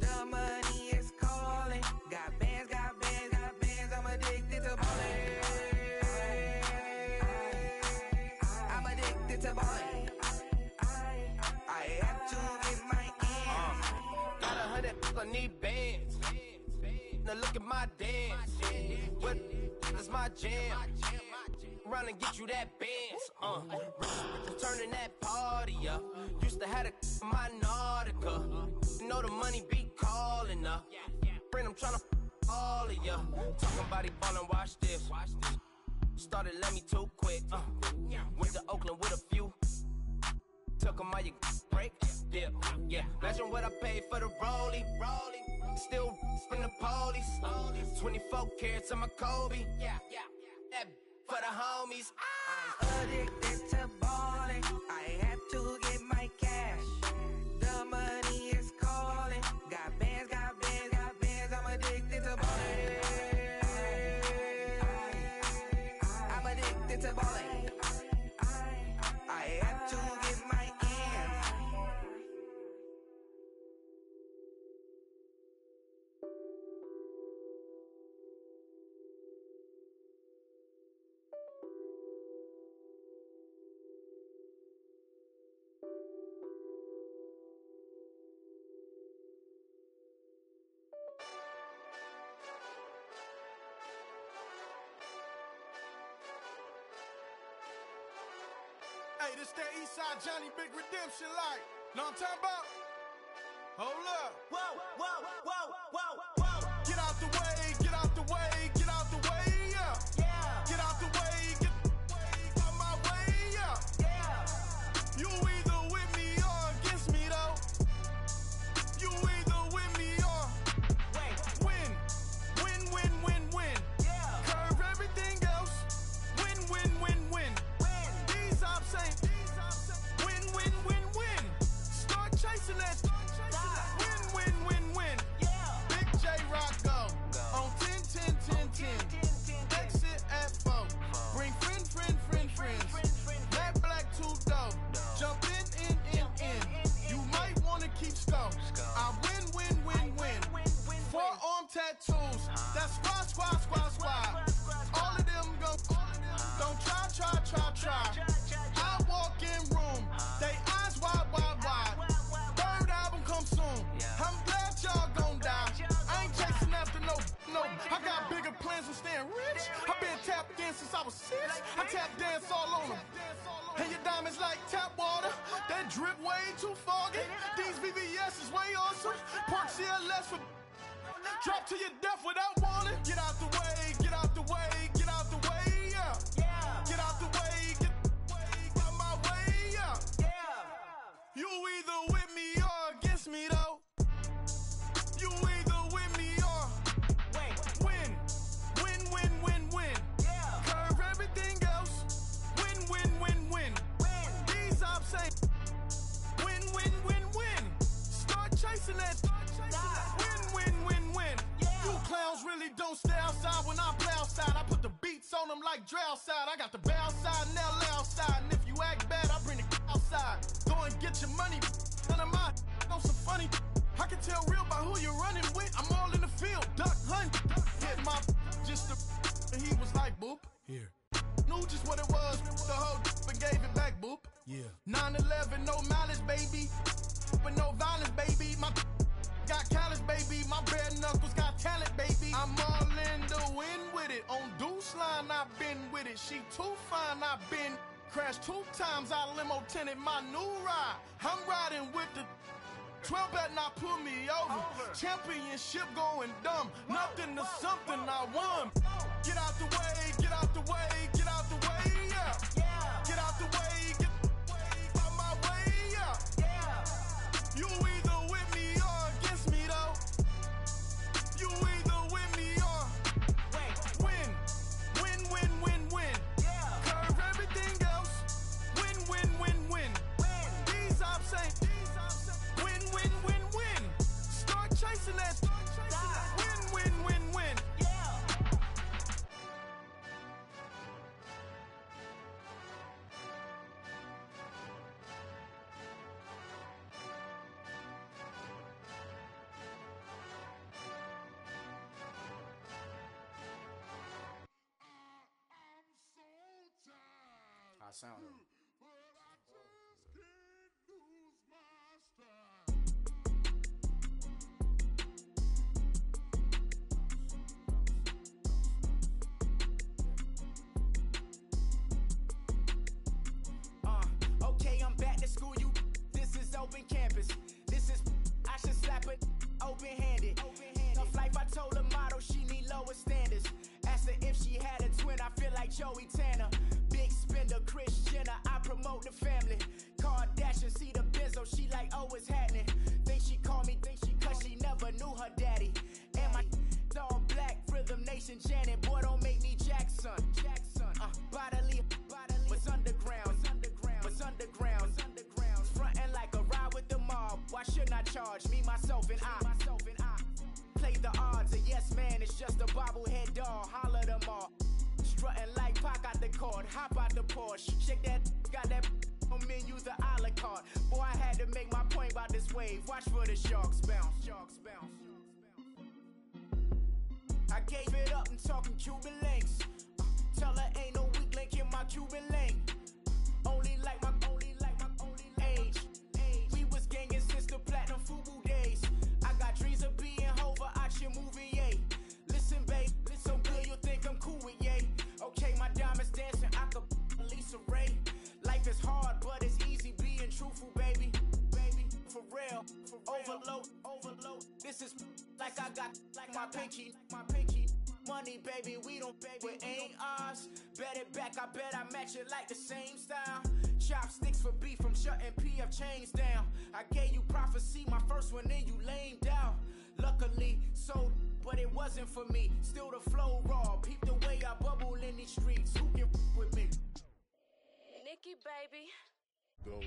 The money is calling, got bands, bands. Now look at my dance. What is my jam? Run and get you that bands. Turning that party up. Used to have my Nautica. You know the money be calling up. Friend, I'm tryna all of ya. Talking about he ballin', watch this. Started let me too quick. Went to Oakland with a few. Took 'em all you break. Yeah. Imagine what I paid for the rollie. Still in the police. 24 carats on my Kobe. That for the homies. Addicted to ballin'. I have to get my cash. The money is calling. Got bands, got bands, got bands. I'm addicted to ballin'. I'm addicted to ballin'. I have to get my ends. Hey, this that Eastside Johnny Big Redemption like. Know what I'm talking about? Hold up. Whoa. Get out the way, get out the way, get out the way, yeah. Get out the way, get out my way, yeah. You either with me or against me, though. You either with me or win. Curve everything else. Win. These ops ain't win. Start chasing that. Win. Big J Rock go on 10. Exit at 4. Bring friends. Matt Black 2 dough. Jump in. You might wanna keep score. I win. Forearm tattoos. That's squad. All of them go. Don't try. I walk in room. They eyes wide. Third album come soon. I'm glad y'all gon' die. I ain't chasing after no. I got bigger plans than staying rich. I been tapped in since I was 6. I tap dance all on them. And your diamonds like tap water. That drip way too foggy. These VVS is way awesome. Park CLS for drop to your death without warning. Get out the way, yeah. Get out the way, get out my way, yeah. You either with me or against me, though. You either with me or win. Curve everything else. Win. These ops ain't win. Start chasing that. Win. You clowns really don't stay outside when I play outside. I put the beats on them like drow side. I got the bow side and they'll loud side. And if you act bad, I bring the outside. Go and get your money. None of my on some funny. I can tell real by who you're running with. I'm all in the field. Duck hunt. Hit my just the. And he was like, boop. Here. Knew just what it was. The whole and gave it back, boop. Yeah. 9/11, no malice, baby. But no violence, baby. My got callous, baby. My bare knuckles got talent, baby. I'm all in the wind with it. On Deuce line, I've been with it. She too fine, I've been crashed 2 times. I limo tinted my new ride. I'm riding with the 12 better not pull me over. Championship going dumb. Nothing to something I won. Get out the way, yeah. Get out the way, get out my way, yeah. You either with me or against me, though. You either with me or win. Curve everything else. Win. These ops ain't win. Start chasing that. Win. I sound it. open campus. This is, I should slap it open-handed. Tough life, I told her motto, she need lower standards. Asked her if she had a twin, I feel like Joey Tanner. Big spender, Kris Jenner, I promote the family. Kardashian, see the Benzo, she like, oh, it's happening. Think she called me, cause she never knew her daddy. And my all black, Rhythm Nation, Janet, boy, don't make me Jackson. Bodily, what's underground, what's underground, frontin' like a ride with the mob. Why shouldn't I charge me, myself, and I? Play the odds, a yes man, it's just a bobblehead doll. Holler them all. Strutting like Pac out the court, hop out the Porsche. Shake that, got that on menu, the a la carte. Boy, I had to make my point about this wave. Watch for the sharks bounce. I gave it up and talking Cuban links. Tell her ain't no weak link in my Cuban link. Only like my age. We was gangin' since the platinum FUBU days. I got dreams of being Hova out your movie, yay. Listen, babe, so good you'll think I'm cool with yay. Okay, my diamonds dancing, I could Lisa Ray. Life is hard, but it's easy being truthful, baby. For real, overload. This is like I got like my pinky. Money, baby, we don't pay, it ain't ours. Bet it back, I bet I match it like the same style. Chopsticks for beef from shutting PF chains down. I gave you prophecy, my first one, then you lamed out. Luckily, sold, but it wasn't for me. Still the flow raw, peep the way I bubble in these streets. Who can with me? Nikki, baby. Go.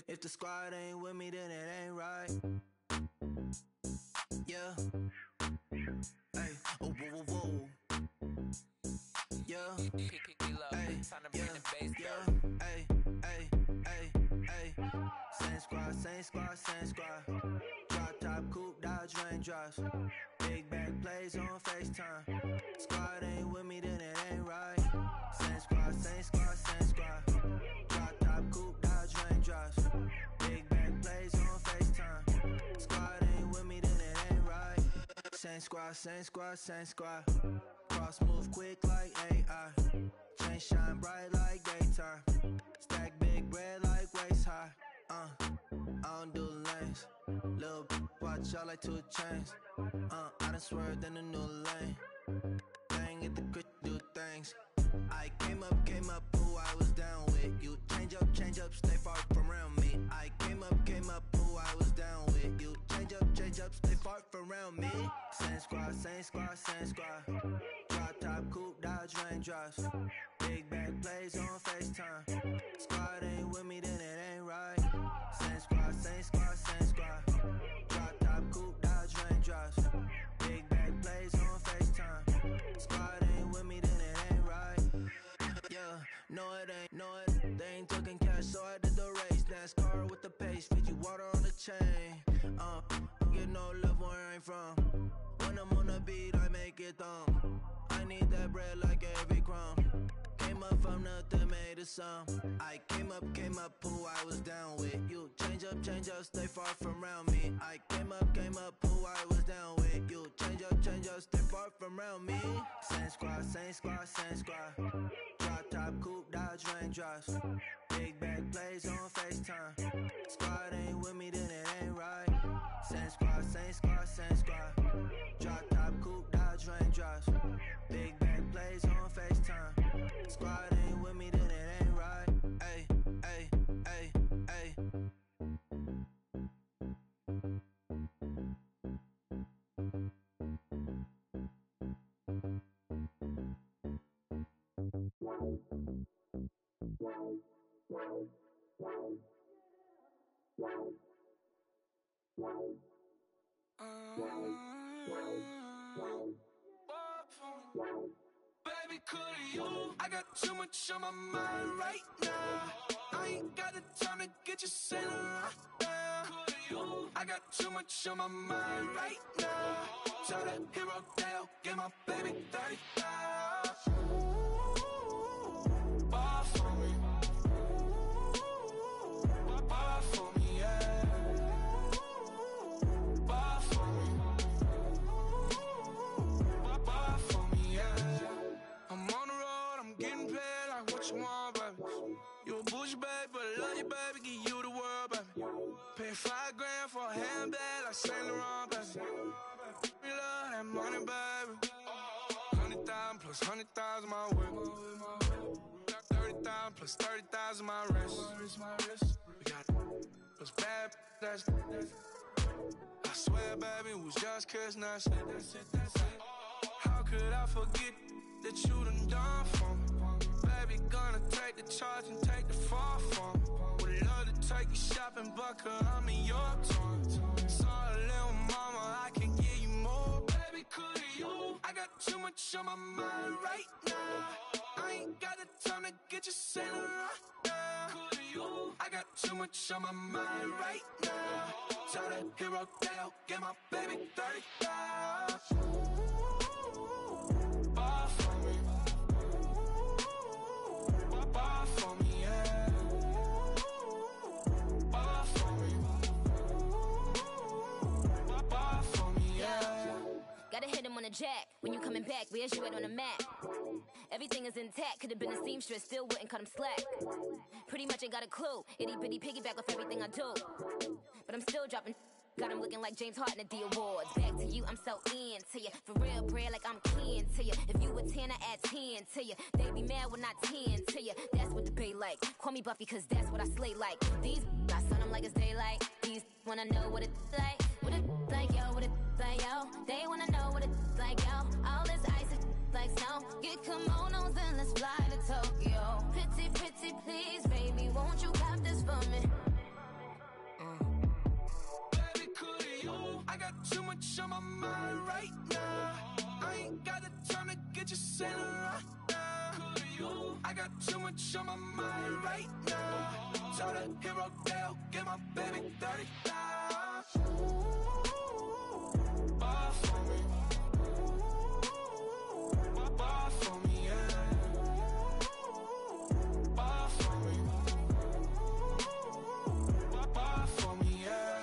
If the squad ain't with me, then it ain't right. Yeah. Hey. Oh, whoa, whoa, whoa. Yeah. Hey. Yeah. Hey. Same squad. Drop top, coupe, Dodge raindrops. Big back plays on FaceTime. Squad ain't with me, then it ain't right. Same squad. Drop top, coupe, Dodge raindrops. Big back plays on FaceTime. Squad ain't with me, then it ain't right. Same squad. Cross move quick like AI. Chain shine bright like daytime. Stack big bread like waist high. I don't do lanes. Lil' watch out like 2 chains. I done swerved in a new lane. Bang at the crit, do things. I came up, who I was down with. You change up, stay far from around me. I came up, who I was down with. You change up, stay far from around me. Same squad. Drop top, coupe, Dodge raindrops. Big back plays on FaceTime. Squad ain't with me, then it ain't right. Same squad. Drop top, coupe, Dodge raindrops. Big back plays on FaceTime. Squad ain't with me, then it ain't right. Yeah, no it ain't. They ain't talking cash, so I did the race. NASCAR with the pace, feed you water on the chain. Get no love where I ain't from. When I'm on the beat, I make it thumb. I need that bread like every crumb. Came up from nothing, made a sum. I came up, who I was down with. You change up, stay far from around me. I came up, who I was down with. You change up, stay far from around me. Same squad. Drop top, coupe, Dodge raindrops. Big back plays on FaceTime. Squad ain't with me, then it ain't right. Same squad. Drop top, coupe, Dodge raindrops. Big back plays on FaceTime. Squad ain't with me, then it ain't right. Ay. Baby, could you? I got too much on my mind right now. I ain't got the time to get you sitting right now. I got too much on my mind right now. Tell that hero Dale, get my baby 30,000. Ball for me. Ball for me, yeah. Ball for me. Ball for me, yeah. I'm on the road, I'm getting paid like what you want, baby. You a bougie, baby, but I love you, baby. Give you the world, baby. Pay $5,000 for a handbag like Saint Laurent, baby. We love that money, baby. 100,000 plus 100,000 my way. Got 30,000 plus 30,000 my wrist. We got those bad, that's I swear, baby, it was just kiss, that's it. How could I forget that you done for me? Baby, gonna take the charge and take the fall for me. Would love to take you shopping, but I'm in your town. Sorry, little mama, I can give you more. Baby, could you? I got too much on my mind right now. I ain't got the time to get you sailing right now. Could you? I got too much on my mind right now. Tell that hero Dale, get my baby 30,000. Ball for me. Ball for me, yeah. Ball for me. Ball for me, yeah. Gotta hit him on the jack. When you coming back, where's you at on the map? Everything is intact. Could've been a seamstress, still wouldn't cut him slack. Pretty much ain't got a clue. Itty bitty piggyback off everything I do. But I'm still dropping. Got him looking like James Harden at the awards. Back to you, I'm so into you. For real, bread, like I'm kin to you. If you a 10, I add 10 to you. They be mad when I 10 to you. That's what the bay like. Call me Buffy, cause that's what I slay like. These, I sun them like it's daylight. These wanna know what it's like. What it like, yo, what it like, yo. They wanna know what it's like, yo. All this ice is like snow. Get kimonos and let's fly to Tokyo. Pretty, pretty, please, baby, won't you cop this for me? I got too much on my mind right now. I ain't got the time to get you sailing right now. I got too much on my mind right now. Tell that hero Dale, get my baby 30,000. Ball for me. Ball for me, yeah. Ball for me. Ball for me, yeah.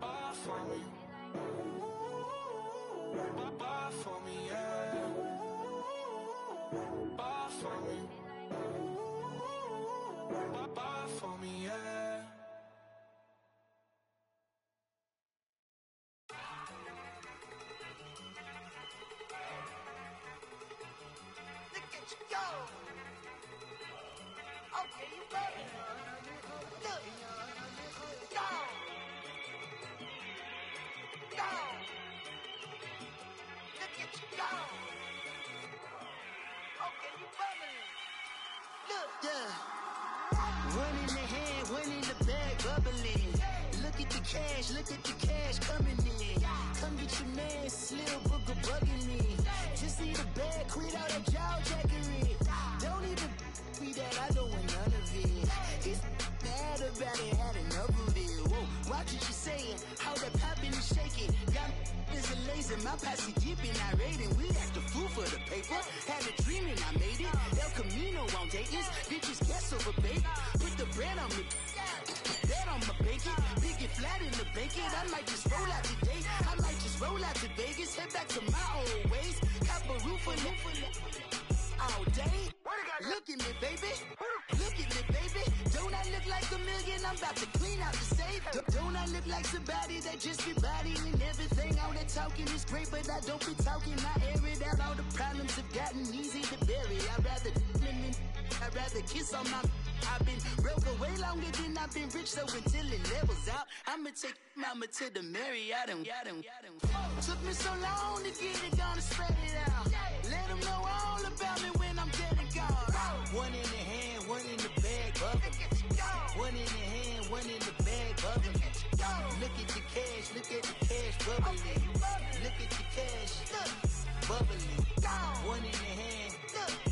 Ball for me. Ball for me, yeah. Ball for me. Ball for me, yeah. Look at you go. Okay, you ready? Look. Go. Go. Look at you go. Okay, you bubbling. Look. Yeah. One in the hand, one in the bag, bubbling. Look at the cash coming in. Come get your man, Slim Booger bugging me. Just see the bag, quit all that jaw jackery. Don't even me that, I don't want none of it. He's mad about it, had enough of it. Whoa, watch what you saying, how that poppin' and shaking. Got is a laser, my posse deep and I raiding. We act a fool for the paper, had a dream and I made it. El Camino on Dayton's, bitches guess over bait. Put the bread on me, that on my bacon. Big and flat in the bacon, I might just roll out today. I might just roll out to Vegas, head back to my old ways. Cop a roof for all day. Look at me, baby. Look at me, baby. Don't I look like $1 million? I'm about to clean out the safe. Don't I look like somebody that just be bodying everything? All that talking is great, but I don't be talking. I air it out. All the problems have gotten easy to bury. I'd rather kiss on my. I've been broke away longer than I've been rich, so until it levels out, I'ma take mama to the Marriott and took me so long to get it, gonna spread it out. Let them know all about me when I'm dead and gone. One in the hand, one in the bag, bubbling. One in the hand, one in the bag, bubbling. Look at the cash, bubbling. Look at the cash, bubbling. One in the hand,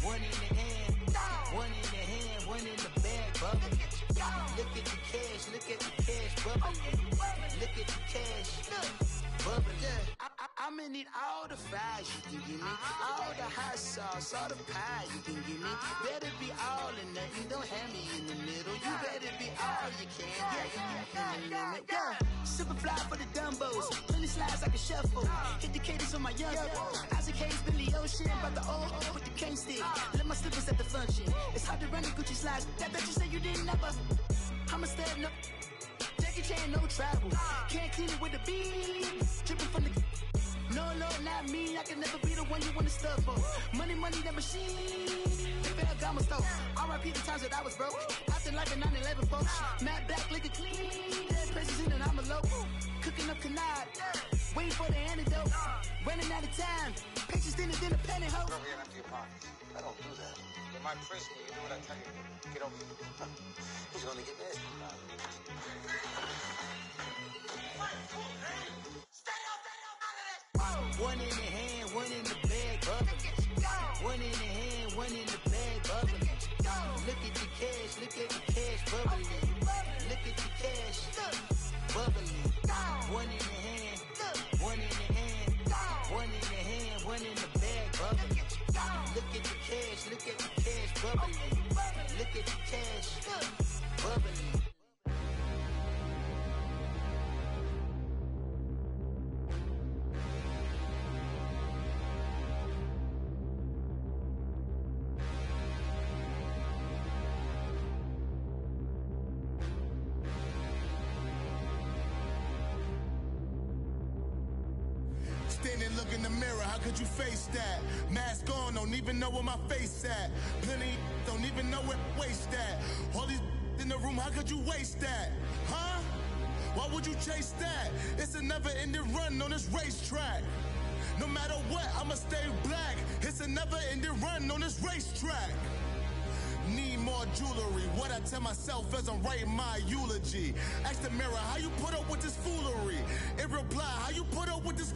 one in the hand, one in the hand, one in the bag, bubbling. Look at the cash, look at the cash bubbling. Look at the cash, bubbling. I'ma need all the fries you can give me, all the hot sauce, all the pie you can give me. Better be all or nothing, don't have me in the middle. You better be all you can, yeah. Super fly for the Dumbos, plenty slides I can shuffle. Hit the cadence on my young Isaac Hayes, Billy Ocean, about the old with the cane stick. Let my slippers at the function. It's hard to run the Gucci slides. That bet you say you didn't never. I'm a stab, no Jackie Chan, no travel. Can't clean it with the beat. Dripping from the. No, not me. I can never be the one you want to stuff for. Money, the machine. Ferragamo stove. R.I.P. the times that I was broke. Acting like a 9/11 folks. Matte black, liquor clean. Dead places in an envelope. Cooking up canard. Waiting for the antidote. Running out of time. Pictures thinner than a penny hoe. Don't get empty your pockets. I don't do that. In my prison, you do what I tell you. Get over here. He's gonna get nasty. One in the hand, one in the bag, bubbling. One in the hand, one in the bag, bubbling. Look at the cash, bubbling. Look at the cash, bubbling. One in the hand, one in the hand, one in the hand, one in the bag, bubbling. Look at the cash, bubbling. Look at the cash, bubbling. Standing, look in the mirror, how could you face that? Mask on, don't even know where my face at. Plenty, don't even know where waist at. All these in the room, how could you waste that? Huh? Why would you chase that? It's a never-ending run on this racetrack. No matter what, I'ma stay black. It's a never-ending run on this racetrack. Need more jewelry. What I tell myself as I'm writing my eulogy. Ask the mirror, how you put up with this foolery? It reply, how you put up with this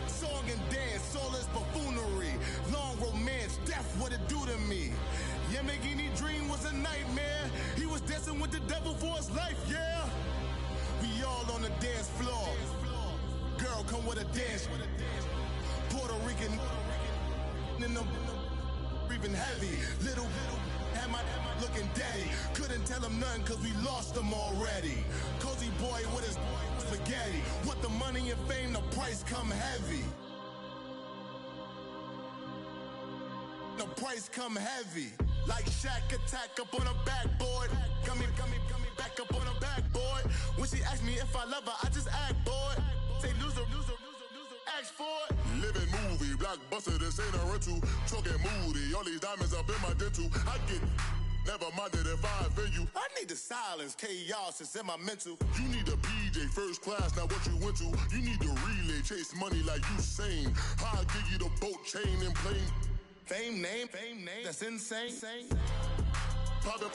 song and dance, soulless buffoonery. Long romance, death, what it do to me? Yamagini dream was a nightmare. He was dancing with the devil for his life, yeah. We all on the dance floor. Girl, come with a dance. Puerto Rican in the breathing heavy. Little had my looking daddy. Couldn't tell him nothing cause we lost him already. Cozy boy with his spaghetti. With the money and fame, the price come heavy. The price come heavy. Like Shaq attack up on a backboard. Come back up on a backboard. When she asked me if I love her, I just act bored. Say loser, ask for it. Living movie, blockbuster, this ain't a rental. Talking moody, all these diamonds up in my dental. I get never minded if I offend you. I need the silence, chaos is in my mental. You need a PJ first class, not what you went to. You need the relay, chase money like you sane. I'll give you the boat chain and plane. Fame name, that's insane. Pop up.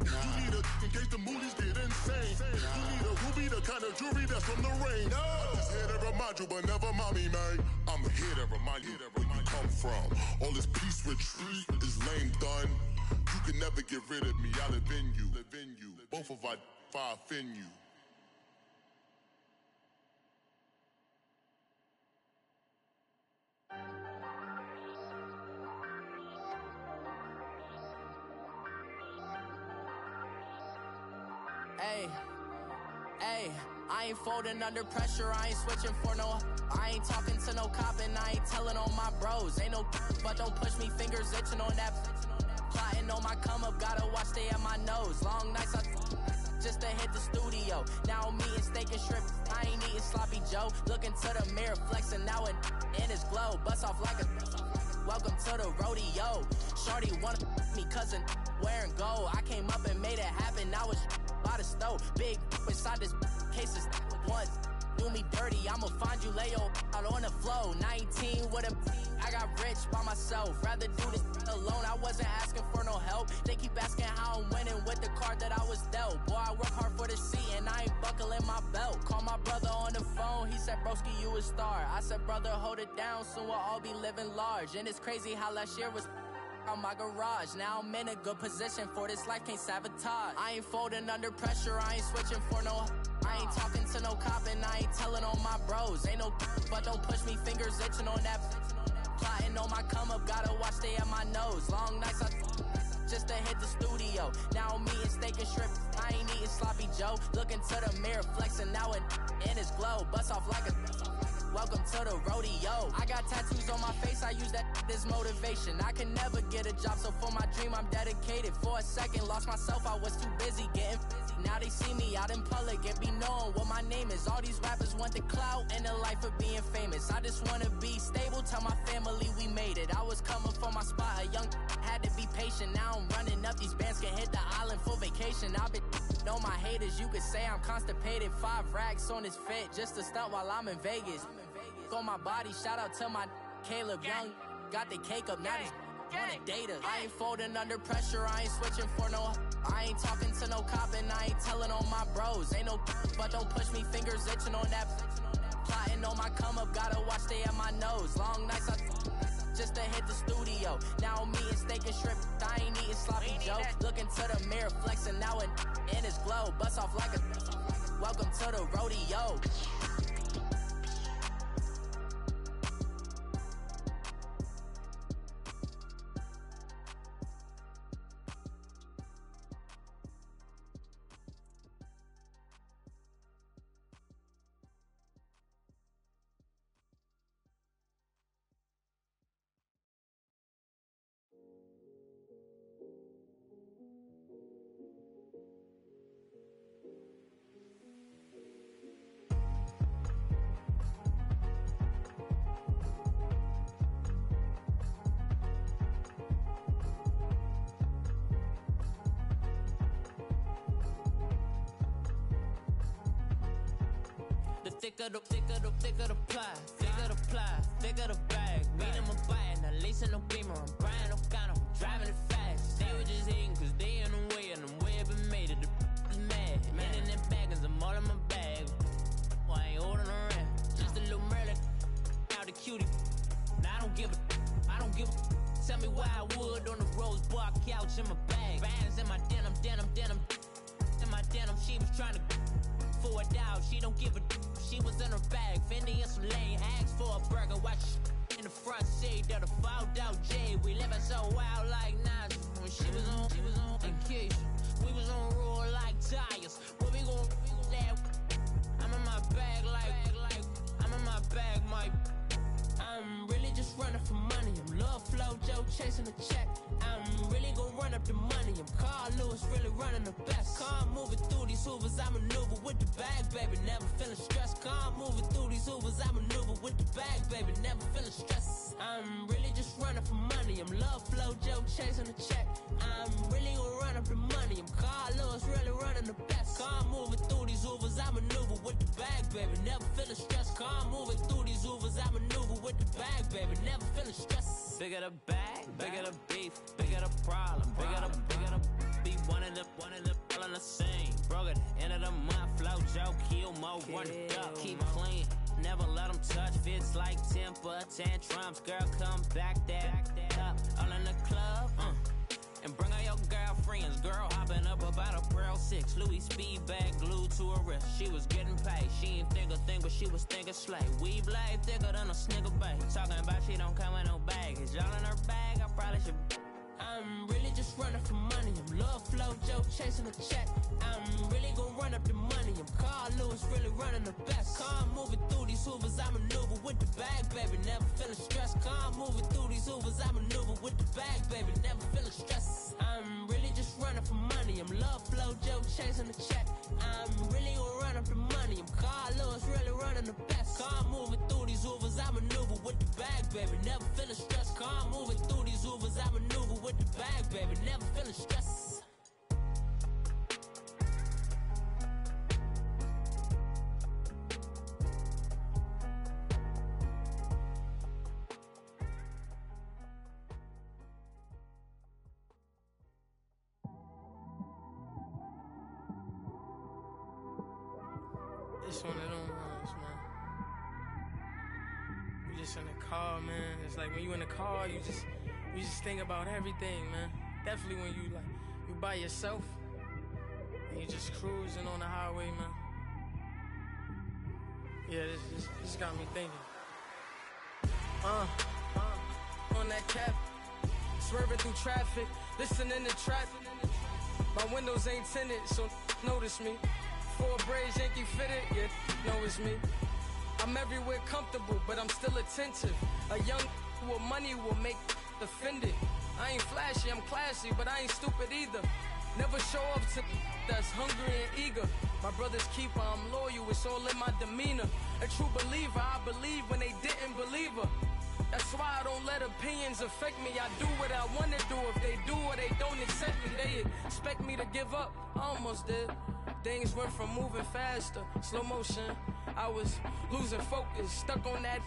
You need a in case the movies get insane. You need a ruby, the kind of jewelry that's from the rain. No. I'm just here to remind you, but never mommy, man. I'm here to remind you where you come from. All this peace retreat is lame done. You can never get rid of me. I live in you. Both of our fire offend you. Hey, I ain't folding under pressure, I ain't switching for no. I ain't talking to no cop and I ain't telling on my bros. Ain't no but don't push me, fingers itching on that. Plotting on my come up, gotta watch stay at my nose. Long nights just to hit the studio. Now I'm eating steak and shrimp, I ain't eating sloppy Joe. Looking to the mirror, flexing now and in his glow. Bust off like a welcome to the rodeo. Shorty wanna me cousin wearing gold. I came up and made it happen, now it's by the stove. Big inside this case is one. Do me dirty, I'ma find you, lay your out on the floor. 19 with a I got rich by myself. Rather do this alone, I wasn't asking for no help. They keep asking how I'm winning with the card that I was dealt. Boy, I work hard for the seat and I ain't buckling my belt. Call my brother on the phone, he said, broski, you a star. I said, brother, hold it down, soon we'll all be living large. And it's crazy how last year was out my garage. Now I'm in a good position for this life, can't sabotage. I ain't folding under pressure, I ain't switching for no. I ain't talking to no cop and I ain't telling on my bros. Ain't no but don't push me, fingers itching on that. Plotting on my come up, gotta watch stay at my nose. Long nights I just to hit the studio. Now I'm eating steak and shrimp, I ain't eating sloppy Joe. Looking to the mirror, flexing now and in his glow. Bust off like a welcome to the rodeo. I got tattoos on my face, I use that as motivation. I can never get a job, so for my dream I'm dedicated. For a second, lost myself, I was too busy getting busy. Now they see me out in public and be knowing what my name is. All these rappers want the clout and the life of being famous. I just wanna be stable, tell my family we made it. I was coming for my spot, a young had to be patient. Now I'm running up, these bands can hit the island for vacation. I've been on my haters, you could say I'm constipated. 5 racks on his fit, just to stunt while I'm in Vegas. On my body, shout out to my Caleb Young. Got the cake up, now these wanna date us. I ain't folding under pressure, I ain't switching for no. I ain't talking to no cop and I ain't telling on my bros. Ain't no but don't push me, fingers itching on that. Plotting on my come up, gotta watch stay at my nose. Long nights I just to hit the studio. Now I'm eating steak and shrimp, I ain't eating sloppy Joe. Looking to the mirror, flexing now and in his glow. Bust off like a welcome to the rodeo. Thicker the pie, thicker the ply, thicker the bag. Beat them a bite, now lacing no beamer. I'm buying no gun, I'm driving it fast. They were just hating cause they in the way, and the way I've been made it. The is mad. Man in them baggins, I'm all in my bag. Well, I ain't holding around. Just a little Merlin, out the cutie. Now I don't give a. Tell me why I would on the rose bar couch in my bag. Bands in my denim. In my denim, she was trying to for a doubt. She don't give a. She was in her bag, Fendi and some lane. Asked for a burger, watch in the front seat of the fouled out J. We living so wild like Nas. When she was on vacation, we was on roll like tires. Where we gon' that? I'm in my bag like I'm in my bag, Mike. I'm really just running for money. I'm Love Flow Joe chasing the check. I'm really gon' run up the money. I'm Carl Lewis, really running the best. Car moving through these hoovers, I maneuver with the bag, baby. Never feeling stressed. Car moving through these hoovers, I maneuver with the bag, baby. Never feeling stressed. I'm really just running for money. I'm Love Flow Joe chasing the check. I'm really gon' run up the money. I'm Carl Lewis, really running the best. Car moving through these hoovers, I maneuver with the bag, baby. Never feeling stressed. Car moving through these hoovers, I maneuver with the bag, baby. Never feeling stressed. Bigger the bag, bigger the beef, bigger the problem, bigger the be one of the all in the same. Broke at the end of the month, Flow Joe, kill mo, run it up, keep clean. Never let them touch, fits like temper tantrums. Girl, come back that up, all in the club, and bring all your girlfriends. Girl hopping up about a Pearl 6, Louis speed bag glued to her wrist. She was getting paid, she ain't think a thing, but she was thinking slay. We blade thicker than a snicker bag. Talking about she don't come with no baggage. All in her bag, I probably should. I'm really just running for money. I'm Love Flow Joe chasing the check. I'm really gon' run up the money. I'm Carl Lewis, really running the best. Car moving through these hoovers, I maneuver with the bag, baby. Never feeling stressed. Car moving through these hoovers, I maneuver with the bag, baby. Never feeling stressed. I'm really just running for money. I'm Love Flow Joe chasing the check. I'm really gon' run up the money. I'm Carl Lewis, really running the best. Car moving through these hoovers, I maneuver with the bag, baby. Never feeling stressed. Car moving through these hoovers, I maneuver with the bag, baby. Never feeling stressed. It's one of them ones, man. You just in the car, man. It's like when you in the car, you You just think about everything, man. Definitely when you by yourself and you just cruising on the highway, man. Yeah, this got me thinking. On that cap, swerving through traffic, listening to trap. My windows ain't tinted, so notice me. 4 braids, Yankee fitted, yeah, know it's me. I'm everywhere comfortable, but I'm still attentive. A young with money will make offended. I ain't flashy, I'm classy, but I ain't stupid either. Never show up to that's hungry and eager. My brother's keeper, I'm loyal, it's all in my demeanor. A true believer, I believe when they didn't believe her. That's why I don't let opinions affect me. I do what I want to do. If they do or they don't accept me, they expect me to give up. I almost did. Things went from moving faster, slow motion. I was losing focus, stuck on that.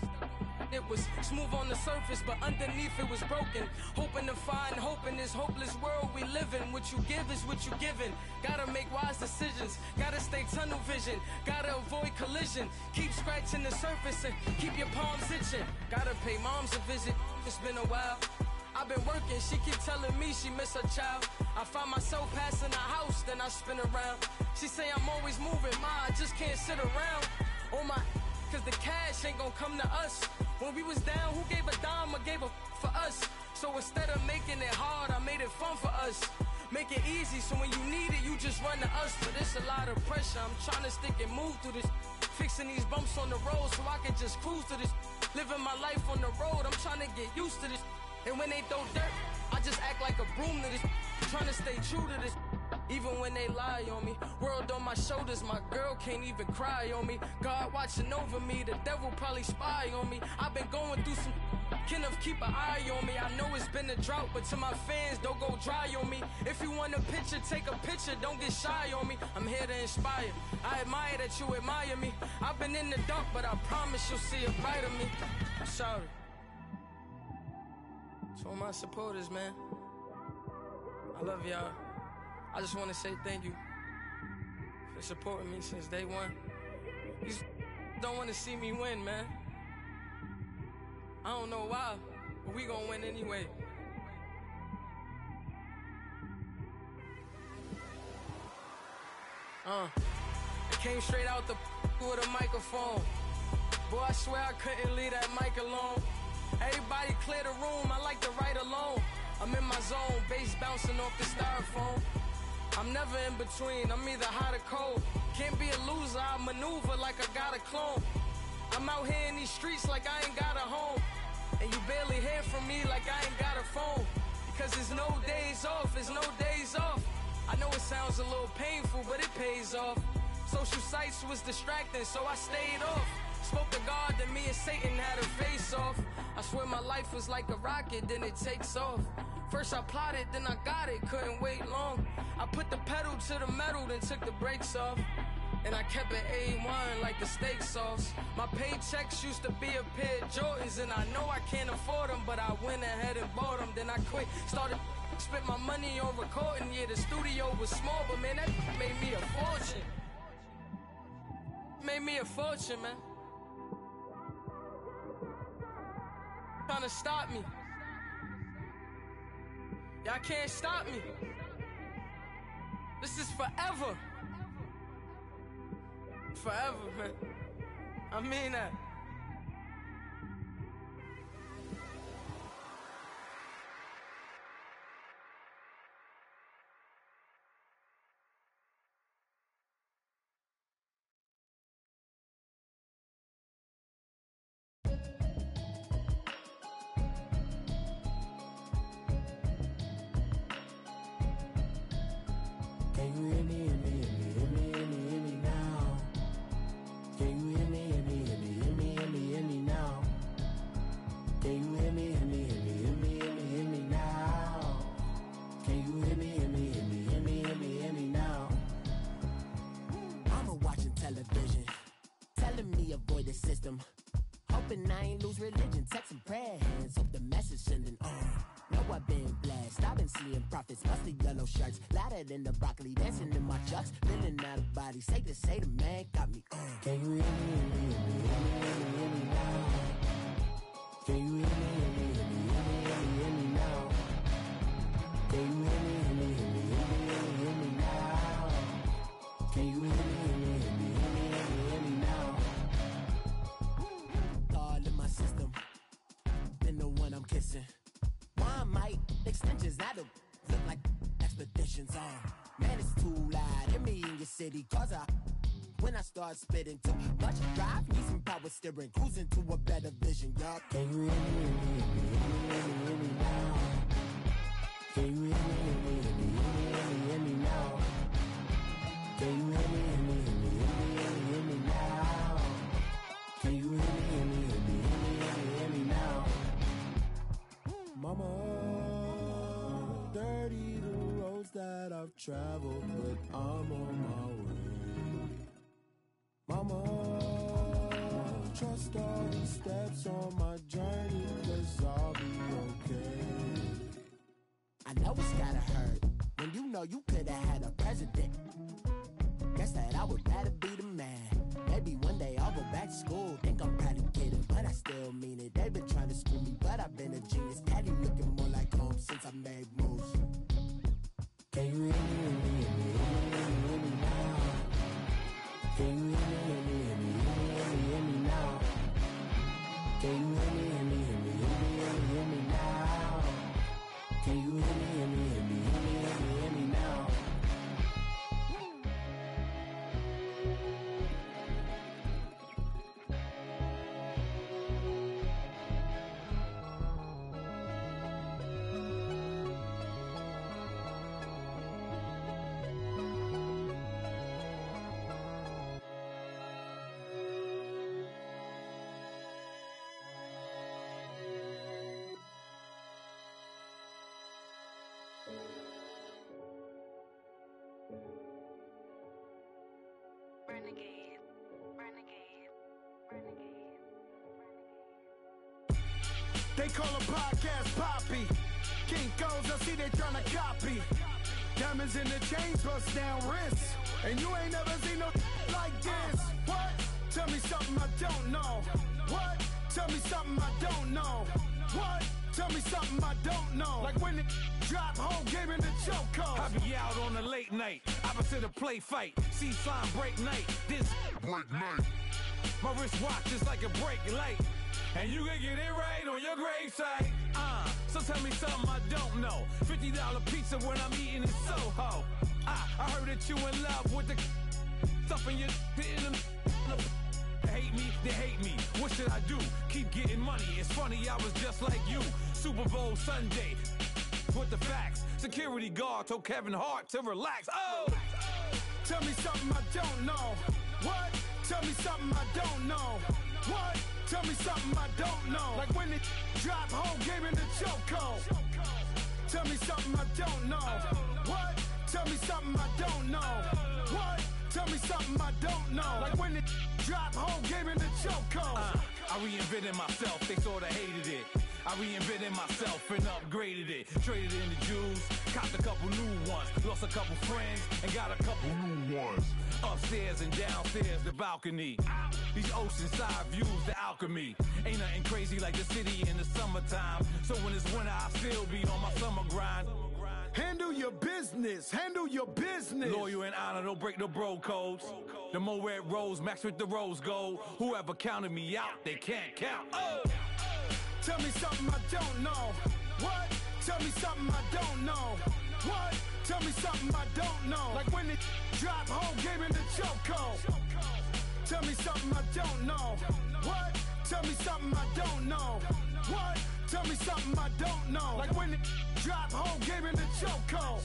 It was smooth on the surface, but underneath it was broken. Hoping to find hope in this hopeless world we live in. What you give is what you given. Gotta make wise decisions. Gotta stay tunnel vision. Gotta avoid collision. Keep scratching the surface and keep your palms itching. Gotta pay moms a visit. It's been a while. I've been working, she keep telling me she miss her child. I find myself passing the house, then I spin around. She say I'm always moving, I just can't sit around. Oh my, cause the cash ain't gonna come to us. When we was down, who gave a dime or gave a for us? So instead of making it hard, I made it fun for us. Make it easy, so when you need it, you just run to us. But it's a lot of pressure, I'm trying to stick and move through this. Fixing these bumps on the road so I can just cruise to this. Living my life on the road, I'm trying to get used to this. And when they throw dirt, I just act like a broom to this. Trying to stay true to this. Even when they lie on me. World on my shoulders, my girl can't even cry on me. God watching over me, the devil probably spy on me. I've been going through some Kenneth, keep an eye on me. I know it's been a drought, but to my fans, don't go dry on me. If you want a picture, take a picture, don't get shy on me. I'm here to inspire. I admire that you admire me. I've been in the dark, but I promise you'll see a bright of me. I'm sorry. To all my supporters, man, I love y'all. I just want to say thank you for supporting me since day one. You don't want to see me win, man. I don't know why, but we gonna win anyway. I came straight out the with a microphone. Boy, I swear I couldn't leave that mic alone. Everybody clear the room, I like to write alone. I'm in my zone, bass bouncing off the styrofoam. I'm never in between, I'm either hot or cold. Can't be a loser, I maneuver like I got a clone. I'm out here in these streets like I ain't got a home. And you barely hear from me like I ain't got a phone. Because there's no days off, there's no days off. I know it sounds a little painful, but it pays off. Social sites was distracting, so I stayed off. Spoke to God, then me and Satan had a face off. I swear my life was like a rocket, then it takes off. First I plotted, then I got it, couldn't wait long. I put the pedal to the metal, then took the brakes off. And I kept it A1 like the steak sauce. My paychecks used to be a pair of Jordans, and I know I can't afford them, but I went ahead and bought them. Then I quit, started spent my money on recording. Yeah, the studio was small, but man, that made me a fortune. Made me a fortune, man. Trying to stop me. Y'all can't stop me. This is forever. Forever, man. I mean that. Can you hear me, hear me, hear me, hear me, hear me, hear me now? Can you hear me, hear me, hear me, hear me, hear me, hear me now? Can you hear me, hear me, hear me, hear me, hear me, hear me now? Can you hear me, hear me, hear me, hear me, hear me, hear me now? Mama watching television, telling me avoid the system. Hoping I ain't lose religion, texting prayer hands, hope the message sending on. Know I've been blessed, I've been seeing prophets, mostly yellow shirts, louder than the broccoli, dancing in my chucks, feeling out of body, say the man got me on. Can you hear me, hear me, hear me, hear me, hear me, hear me now? Can you hear me, hear me, hear me, hear me, hear me, hear me now? Can you hear me, hear me, hear me, hear me, hear me now? Can you hear me, hear me, hear me, hear me, hear me now? All in my system, then the one I'm kissing. One mic extensions that'll look like expeditions on. Man, it's too loud. Hear me in your city, cause when I start spitting too much drive, need some power steering, cruising to a better vision, y'all. Can you hear me, hear me, hear me, hear me, hear me now? Can you hear me, hear me, hear me, hear me, hear me now? Can you hear me, hear me, hear me, hear me, hear me now? Can you hear me, hear me, hear me, hear me, hear me now? Mama, dirty the roads that I've traveled, but I'm on my way. Mama, trust all these steps on my journey, 'cause I'll be okay. I know it's gotta hurt when you know you could've had a president. Guess that I would rather be the man. Maybe one day I'll go back to school. Think I'm probably kidding, but I still mean it. They've been trying to school me, but I've been a genius. Daddy looking more like home since I made moves. Can you hear me, hear me, hear me, hear me now? Can you hear me, hear me, hear me, hear me now? Can you hear me, hear me, hear me, hear me now? Can you hear me, hear me, hear me, hear me, hear me now? They call a podcast Poppy. Kinkos, I see they tryna copy. Diamonds in the chains, bust down wrists. And you ain't never seen no like this. What? Tell me something I don't know. What? Tell me something I don't know. What? Tell me something I don't know. Like when it drop, whole game in the chokehold. I be out on a late night, opposite a play fight. See slime break night, this break night. My wristwatch is like a brake light. And you can get it right on your gravesite. So tell me something I don't know. $50 pizza when I'm eating in Soho. I heard that you in love with the stuff in your hate me, they hate me. What should I do? Keep getting money. It's funny, I was just like you. Super Bowl Sunday. With the facts. Security guard told Kevin Hart to relax. Oh! Tell me something I don't know. What? Tell me something I don't know. What? Tell me something I don't know. Like when it drop, whole game in the chokehold. Tell me something I don't know. What? Tell me something I don't know. What? Tell me something I don't know. Like when it drop, whole game in the chokehold. I reinvented myself, they sorta hated it. I reinvented myself and upgraded it. Traded in the Jews, copped a couple new ones. Lost a couple friends and got a couple new ones. Upstairs and downstairs, the balcony. These oceanside views, the alchemy. Ain't nothing crazy like the city in the summertime. So when it's winter, I still be on my summer grind. Handle your business, handle your business. Loyal and honor, don't break the bro codes. The more red rose, max with the rose gold. Whoever counted me out, they can't count. Oh! Tell me something I don't know. What? Tell me something I don't know. What? Tell me something I don't know. Like when it drop, whole game in the chokehold. Tell me something I don't know. What? Tell me something I don't know. What? Tell me something I don't know. Like when it drop, whole game in the chokehold.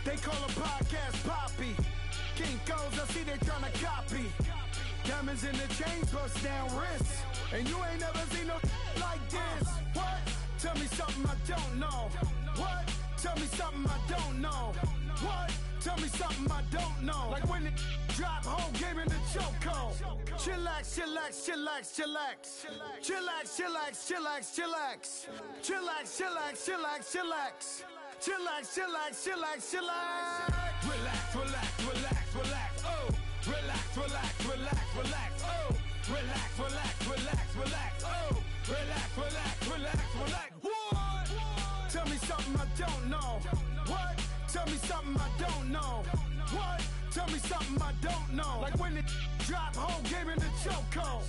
They call a podcast Poppy. Kinkos, I see they tryna copy. Diamonds in the chains, bust down wrists. And you ain't never seen no like this. What? Tell me something I don't know. What? Tell me something I don't know. What? Tell me something I don't know. Like when it drop, whole game in the chokehold. Chillax, chillax, chillax, chillax. Chillax, chillax, chillax, chillax. Chillax, chillax, chillax, chillax. Chillax, chillax, chillax, chillax. Relax, relax, relax, relax. Oh! Relax, relax, relax, relax. Oh! Relax, relax, relax, relax. Oh! Relax, relax, relax, relax. What? Tell me something I don't know. What? Tell me something I don't know. What? Tell me something I don't know. Like when it drop, whole game in the chokehold.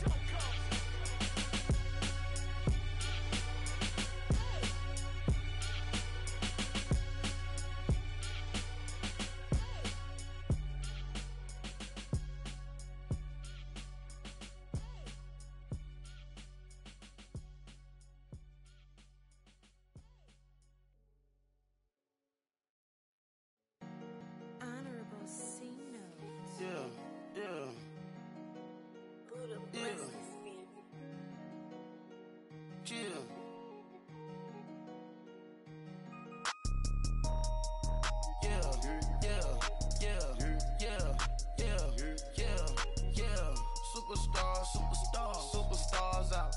Superstars out.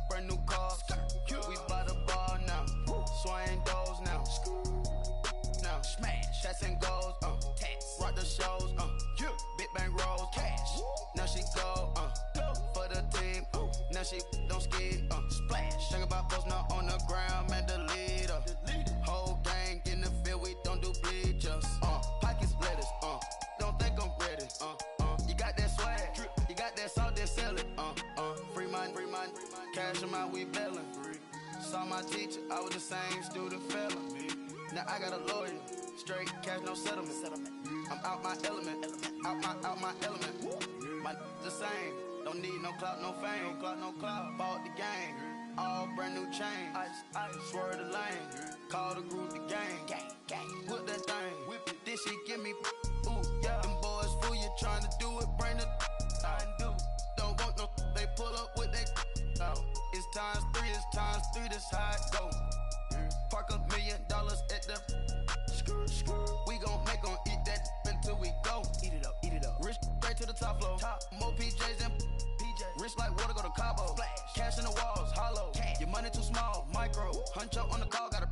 Brand new cars. We by the bar now. Swaying doors now. Now smash. Shots and goals. Rock the shows. Big bang rolls. Cash. Now she go. For the team. Now she don't ski. Splash. Think about post now on the ground. Man, the leader. Whole gang in the field. We don't do bleachers. Pockets splitters. Don't think I'm ready. You got that swag. You got that salt, then sell it. Free mind. Cash them out, we bailin'. Saw my teacher, I was the same student felon. Now I got a lawyer, straight cash, no settlement. I'm out my element, out my element. My the same, don't need no clout, no fame. No clout, bought the game, all brand new chain. Ice, swerve the lane, call the group the gang. Whip that thing, whip it, this shit give me, ooh, yeah. Them boys fool you trying to do it, bring the don't want no, they pull up with they It's times three, this how it go. Park $1 million at the we gon' make 'em eat that until we go. Eat it up. Rich straight to the top floor. More PJs and rich like water, go to Cabo. Splash. Cash in the walls, hollow. Cash. Your money too small, micro. Hunch up on the call, gotta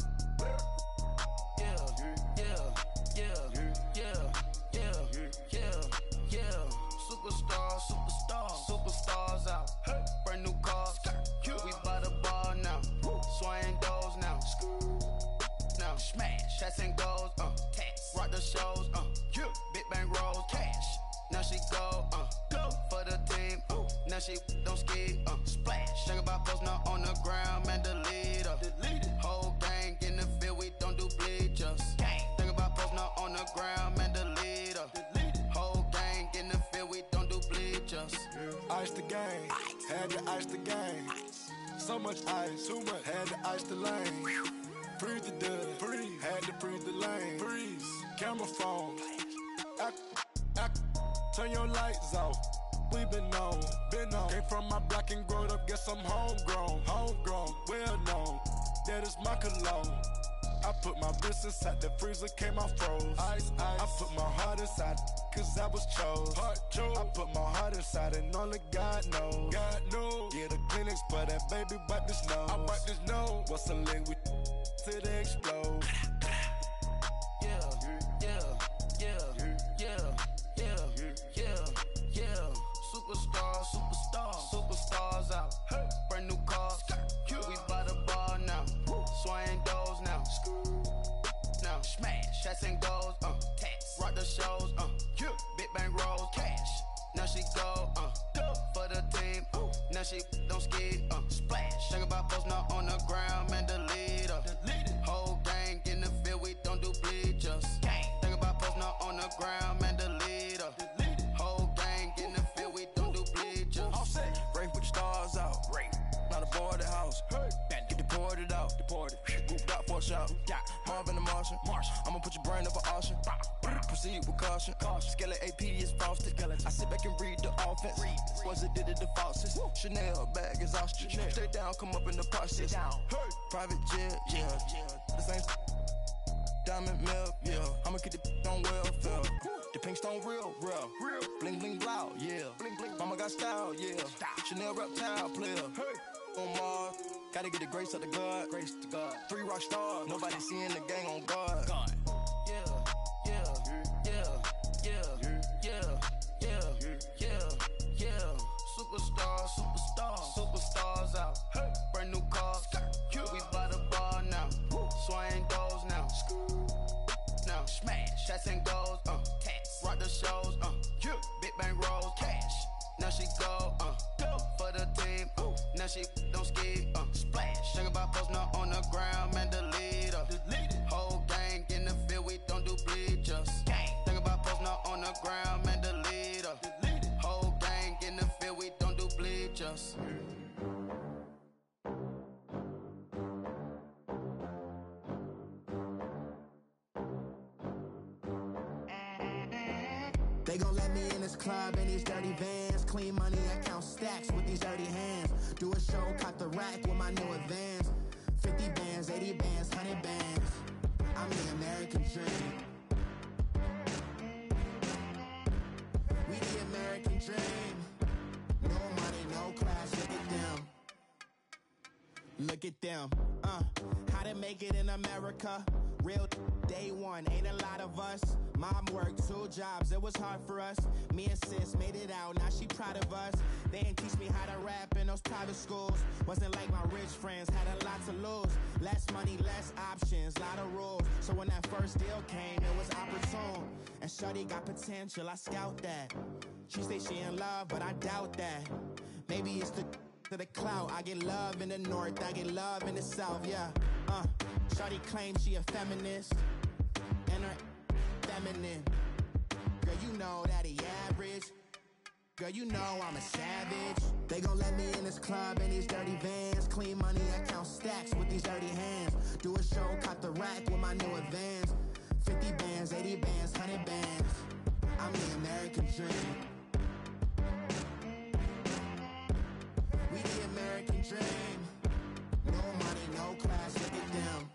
Superstars out. Brand new cars. We by the bar now. Swaying doors now. Now smash. Shots and goals. Rock the shows. Big bang rolls. Cash. Now she go. For the team. Now she don't ski. Splash. Think about post now on the ground. Man, the leader. Whole gang in the field. We don't do bleachers. Think about post now on the ground. Man, the leader. Whole gang in the field. We don't do bleachers. Ice the game, had to ice the game. So much ice, too much, had to ice the lane. Freeze the dud, had to freeze the lane. Freeze, camera phone. Turn your lights off. We been on. Came from my block and growed up, guess I'm homegrown, well known. That is my cologne. I put my wrist inside the freezer, came out froze. Ice. I put my heart inside, cause I was chose. I put my heart inside and only God knows. Yeah, the clinics, but that baby wipe this nose. I wipe this nose. What's a link with till they explode? Superstars out. Brand new cars. We by the bar now. Swaying doors now. Now smash. Shots and goals. Rock the shows. Big bang rolls. Cash. Now she go. For the team. Now she don't ski. Splash. Think about post now on the ground. Man, the leader. Whole gang in the field. We don't do bleachers. Think about post now on the ground. Man, the leader. Whole gang in the field. We don't do bleachers. All set. Rain put the stars out. Not a boarded house. Get deported out. Grouped out for a shot. Marvin the Martian. I'ma put your brain up for auction. Proceed with caution. Skeleton AP is frosted. I sit back and read the offense. Was it did it the faucets? Chanel bag is ostrich. Stay down, come up in the process. Private jet, yeah. The same diamond milk, yeah. I'ma keep the on welfare. The pink stone real. Bling bling blow, yeah. Mama got style, yeah. Chanel reptile player. On Mars, gotta get the grace of the God. 3 rock stars, nobody seeing the gang on guard. Superstars out. Brand new cars. We by the bar now. Swaying doors now. shots and goals, tax. Rock the shows, big bang rolls, cash. Now she go, for the team, now she don't ski, splash. Think about posting up on the ground, man, delete her. Whole gang in the field, we don't do bleachers. Think about posting up on the ground, man, delete her. Whole gang in the field, we don't do bleachers. They gon' let me in this club in these dirty vans. Clean money, I count stacks with these dirty hands. Do a show, caught the rack with my new advance. 50 bands, 80 bands, 100 bands. I'm the American dream. We the American dream. No money, no class, look at them. Look at them, how to make it in America. Real day one, ain't a lot of us. Mom worked 2 jobs, it was hard for us. Me and sis made it out, now she proud of us. They didn't teach me how to rap in those private schools. Wasn't like my rich friends, had a lot to lose. Less money, less options, lot of rules. So when that first deal came, it was opportune. And shorty got potential, I scout that. She say she in love, but I doubt that. Maybe it's to the clout. I get love in the north, I get love in the south, yeah. Shorty claims she a feminist, and her feminine. Girl, you know that he average. Girl, you know I'm a savage. They gon' let me in this club in these dirty vans. Clean money, I count stacks with these dirty hands. Do a show, caught the rack with my new advance. 50 bands, 80 bands, 100 bands. I'm the American dream. We the American dream. No money, no class, look at them.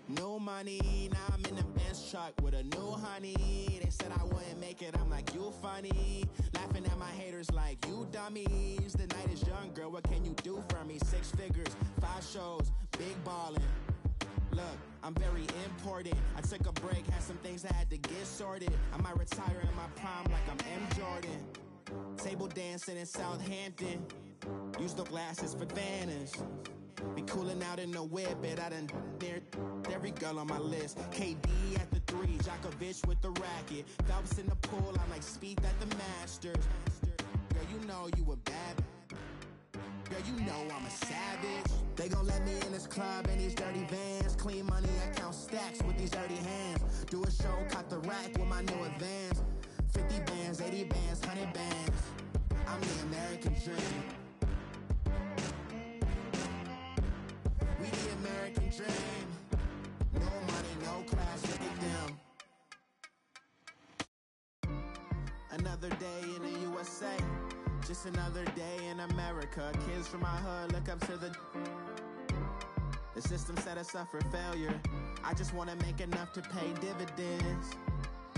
No money, now I'm in the Benz truck with a new honey. They said I wouldn't make it, I'm like, you funny. Laughing at my haters like, you dummies. The night is young, girl, what can you do for me? 6 figures, 5 shows, big ballin'. Look, I'm very important. I took a break, had some things I had to get sorted. I might retire in my prime like I'm M. Jordan. Table dancing in Southampton. Use the glasses for Vannas. Be coolin' out in the whip, but I done near every girl on my list. KD at the 3, Djokovic with the racket. Phelps in the pool, I'm like Speed at the Masters. Girl, you know you a bad. Girl, you know I'm a savage. They gon' let me in this club in these dirty vans. Clean money, I count stacks with these dirty hands. Do a show, caught the rack with my new advance. 50 bands, 80 bands, 100 bands. I'm the American dream. We the American dream. No money, no class, look at them. Another day in the USA. Just another day in America. Kids from my hood look up to the system set us up for failure. I just wanna make enough to pay dividends.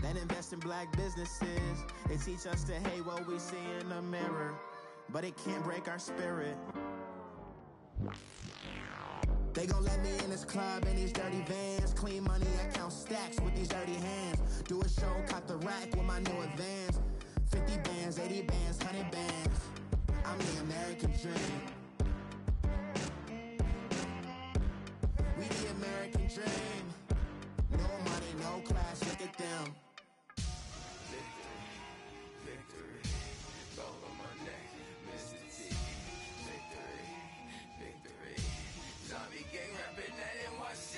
Then invest in black businesses. They teach us to hate what we see in the mirror, but it can't break our spirit. They gon' let me in this club in these dirty vans. Clean money, I count stacks with these dirty hands. Do a show, caught the rack with my new advance. 50 bands, 80 bands, 100 bands. I'm the American dream. We the American dream. No money, no class, look at them. Victory, gold on my neck, Mr. T. Victory, zombie gang rapping at NYC.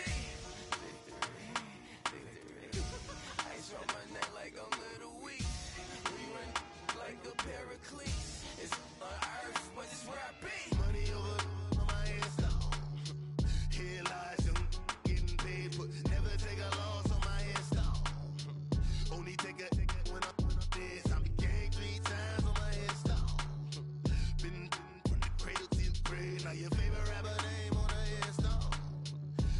Victory, ice on my neck like a little weak. We run like a paraclete. It's on earth, but it's where I be. Money over on my hands down. Here lies and getting paid, but never take a loss on my hands down. Only take a when I'm dead. Zombie gang 3 times on my hands down. Been from the cradle to the grave. Now your favorite rapper name on the hands down.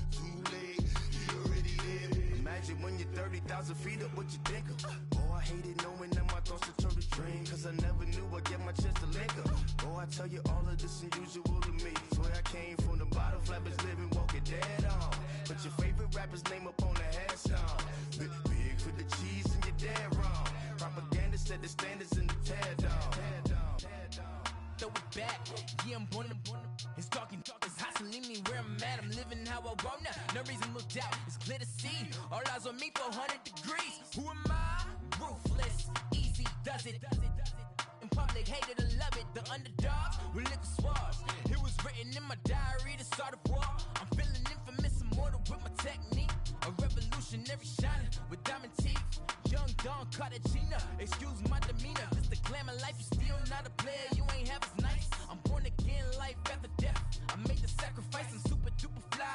Too late, you already live. Imagine when you're 30,000 feet up, what you think of? Oh, I hated knowing that my thoughts would turn to dream. Cause I never knew I'd get my chance to link up. Oh, I tell you all of this unusual to me. Swear I came from the bottom, flappers living, walking dead on. Put your favorite rapper's name up on the headstone. Big for the cheese and you're dead wrong. Propaganda set the standards in the tear down. Throw it back, yeah, I'm born. It's talking, it's hustling me where I'm at. I'm living how I want now. No reason to doubt. It's clear to see. All eyes on me, 400 degrees. Who am I? Ruthless. Easy does it. In public, hated or love it. The underdogs with liquor swabs. It was written in my diary to start a war. I'm feeling infamous, immortal with my technique. A revolutionary shining with diamond teeth. Young Don Cartagena. Excuse my demeanor. This the glamour life. You still not a player. You ain't half as nice. I'm born again, life after death. I made the sacrifice. I'm super duper fly.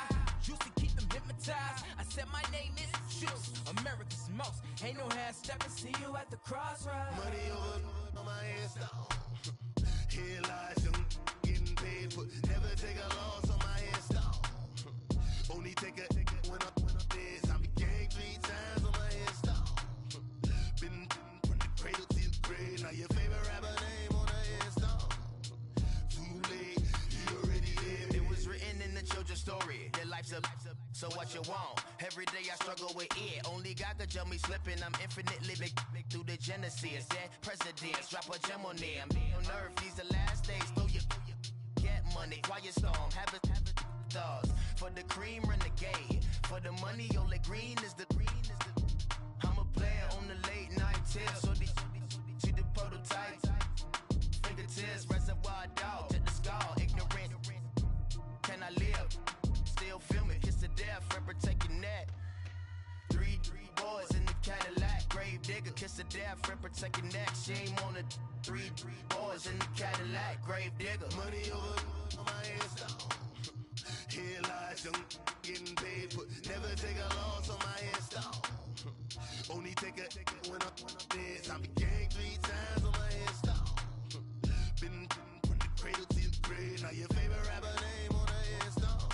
Used to keep them hypnotized. I said my name is Juice. America's most. Ain't no half stepping. See you at the crossroads. Money over on my hairstyle. Here lies young, getting paid, but never take a loss on my hairstyle. Only take a when I did. I became 3 times on my hairstyle. Been from the cradle to the grave. Now your favorite rapper name on the hairstyle. Too late, you already lived. It was written in the children's story. Their life's a so what you want? Every day I struggle with it. Only God could jump me slipping. I'm infinitely big through the genesis. Dead presidents, drop a gem on them. On earth, these the last days. Throw your get money, quiet storm. Have it stars. For the cream, renegade. For the money, only green is the. I'm a player on the late night tips. So they see the prototype. Fingertips, reservoir dog. Check the skull, ignorant. Can I live? Still film it, kiss to death, rep protecting that. 3 boys in the Cadillac, grave digger, kiss to death, rep protecting that. Shame on the 3 boys in the Cadillac, grave digger. Money over on my hairstyle. Here lies young, getting paid, but never take a loss on my hairstyle. Only take a when I did. I became 3 times on my hairstyle. Been from the cradle to the grave. Now your favorite rapper name on the hairstyle.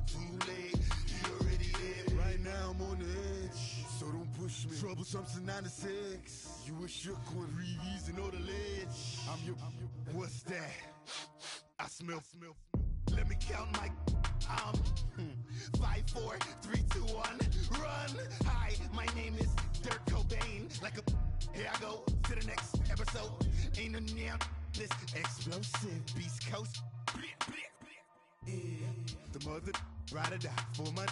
Too late, you already lived. Right now I'm on the edge, so don't push me. Troublesome to 96. You a shook one, Reeves and all the ledge. I'm your. What's that? I smell. Let me count my. 5, 4, 3, 2, 1, run. Hi, my name is Dirk Cobain. Like a. Here I go to the next episode. Ain't no damn this explosive Beast Coast. Yeah. The mother ride or die for my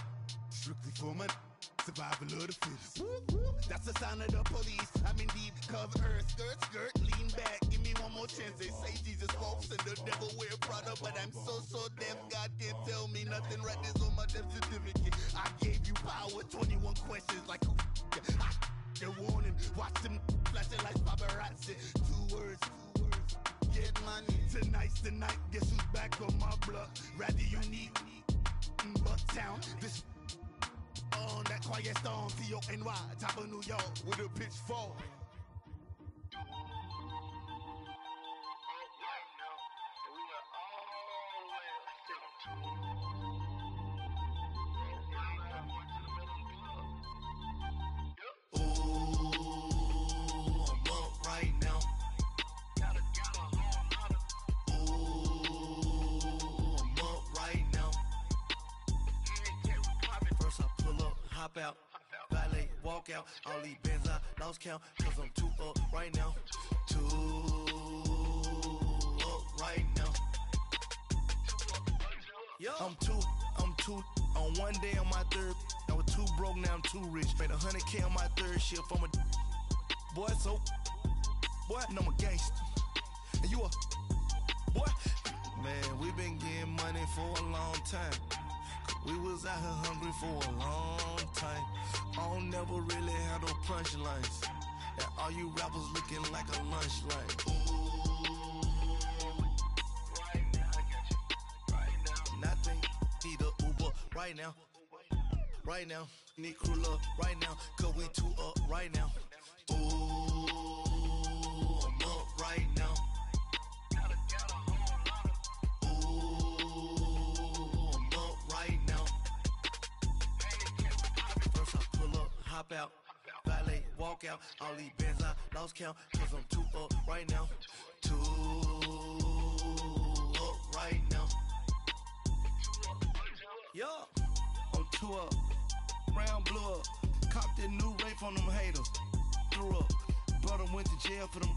strictly for my survival of the fittest. That's the sound of the police. I'm in deep cover earth, skirt, lean back. Give me one more chance. They say Jesus walks and the devil wear Prada, but I'm so deaf. God can't tell me nothing. Right there's on my death certificate. I gave you power. 21 questions like who? They're warning. Watch them flashing like paparazzi. 2 words. Get money. Tonight's the night. Guess who's back on my block? Rather unique. Bucktown. This on that quiet storm. T-O-N-Y. Top of New York with a pitchfork. Hop out, valet, walk out. All these bands I lost count, cause I'm too up right now. Too up right now. Yo. I'm too on one day on my third. I was too broke, now I'm too rich. Made 100K on my third shift from a boy, so boy, and I'm a gangster. And you a boy. Man, we been getting money for a long time. We was out here hungry for a long time. I don't never really have no punchlines. And all you rappers looking like a lunch line. Right now, I got you. Right now. Nothing, need a Uber right now. Right now, need crew love right now. Cause we too up right now. Ooh, I'm up right now. Hop out, valet, walk out. All these bands I lost count, cause I'm too up right now. Too up right now. Yo, I'm too up. Round blew up. Copped that new rape on them haters. Threw up. Brother went to jail for them.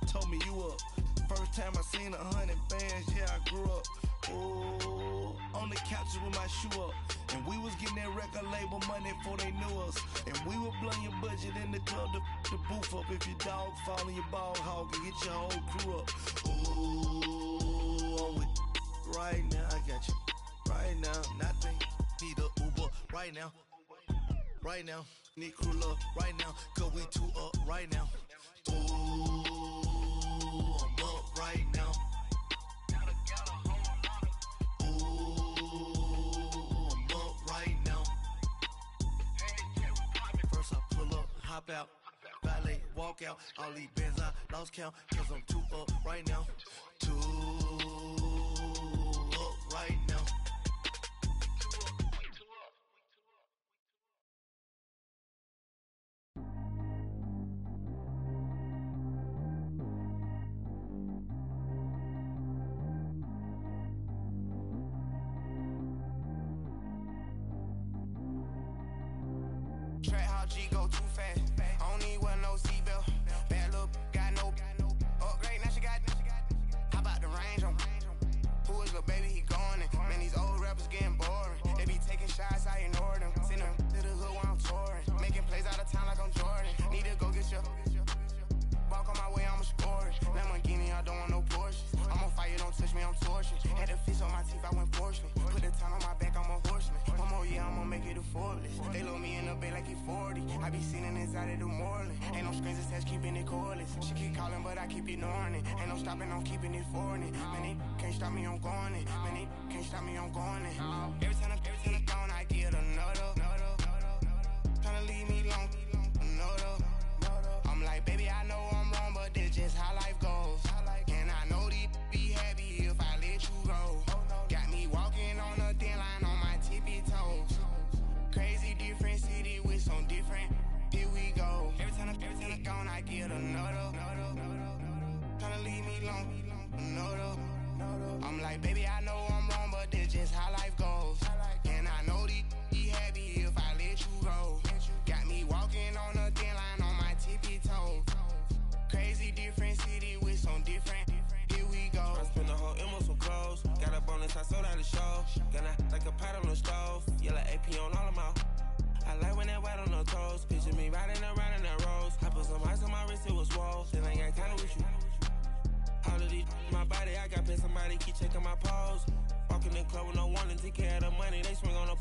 Told me you up. First time I seen 100 bands, yeah, I grew up. Oh, on the couches with my shoe up. And we was getting that record label money before they knew us. And we were blowing your budget in the club to the booth up. If your dog fall in your ball hog and get your whole crew up. Ooh, I'm with right now, I got you. Right now, nothing. Need a Uber right now. Right now, need crew up right now. Cause we two up right now. Ooh, I'm up right now. Hop out, valet, walk out. All these bands I lost count, cause I'm too up right now. Too up right now. Trap how G go too fast. I don't need wear no seatbelt. Bad look, got no upgrade. Now she got. How about the range on? Who is the baby? He gone. Man, these old rappers getting boring. They be taking shots, I ignore them. Send them to the hood while I'm touring. Making plays out of town like I'm Jordan. Need to go get your. Walk on my way, I'ma score it. Lamborghini, I don't want no Porsches. I'm on fire, don't touch me, I'm torching. Had the fish on my teeth, I went fortunate. Put the time on my back, I'm a horseman. One more year, I'ma make it a Forbes. They load me in the bay like he 40. I be seen inside of the Moreland. Ain't no screens attached, keeping it cordless. She keep calling, but I keep ignoring it. Ain't no stopping, I'm keeping it foreign it. Man, they can't stop me, I'm going it. Man, they can't stop me, I'm going it. Every time I'm gone, I get another. Tryna leave me long, another. I'm like, baby, I know I'm wrong, but this just how life goes. And I know these be happy if I let you go. Got me walking on a thin line on my tippy toes. Crazy different city with some different. Here we go. Every time I'm gone, I get another. Tryna leave me long, another. I'm like, baby, I know I'm wrong, but this just how life goes. And I know these be happy if I let you go. Got me walking on a thin line on my tippy toes. Crazy different city with some different. Here we go. I spent the whole M on some clothes. Got a bonus, I sold out the show. Gonna like a pot on the stove. Yellow AP on all of my. I like when that white on the toes. Picture me riding around in that rose. I put some ice on my wrist, it was swole. Then I got kinda with you. All of these, my body, I got paid somebody keep checking my pose. Walking in the club with no warning, take care of the money. They swing on the.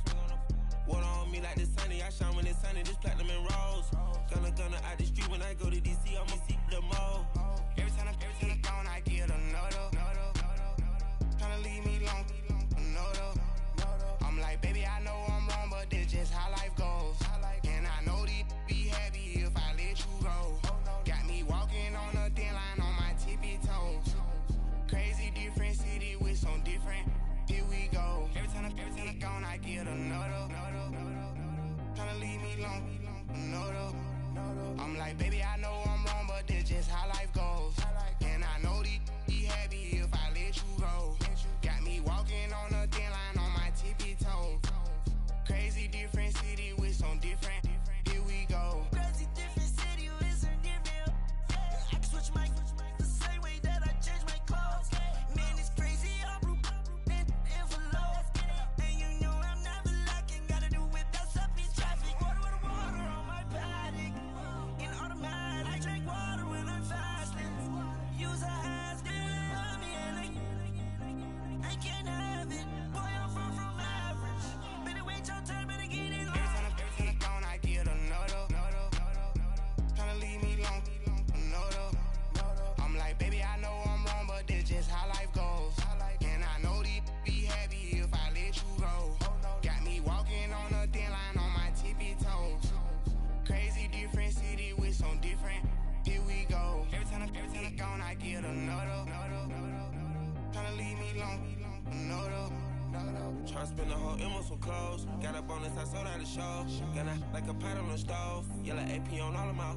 Water on me like the sunny, I shine when it's sunny, this platinum and rose. Gonna out the street when I go to DC, I'ma see the mo. Every time I'm gone, I get another. Tryna leave me long, another. I'm like, baby, I know I'm wrong, but this just how life goes. And I know these be happy if I let you go. Got me walking on a thin line on my tippy toes. Crazy different city with some different. Here we go. Every time I'm gone, I get another. Tryna leave me long, another. I'm like, baby, I know I'm wrong, but this just how life goes. And I know these be happy if I let you go. Got me walking on a thin line on my tippy toes. Crazy different city with some different. Here we go. Crazy different city with some different. I can switch my the same way that I change my clothes. Man, it's crazy. I'm blue envelope. And you know I'm never lacking. Gotta do it, that's up in traffic. Water on my paddock. In automatic, I drink water when I'm fasting. Use a has me and I can't have it. Boy, I'm far from average. Better wait your turn, better get it on. Every time I'm gone, I get another. Tryna leave me long, another. I'm like, baby, I know I'm wrong, but this just how life goes. And I know these be happy if I let you go. Got me walking on a thin line on my tippy toes. Crazy different city with some different. Here we go. Every time I'm gone, I get another. Tryna leave me long, another. Tryna spend the whole M on some clothes. Got a bonus, I sold out the show. Gonna like a pot on the stove. Yellow AP on all of my.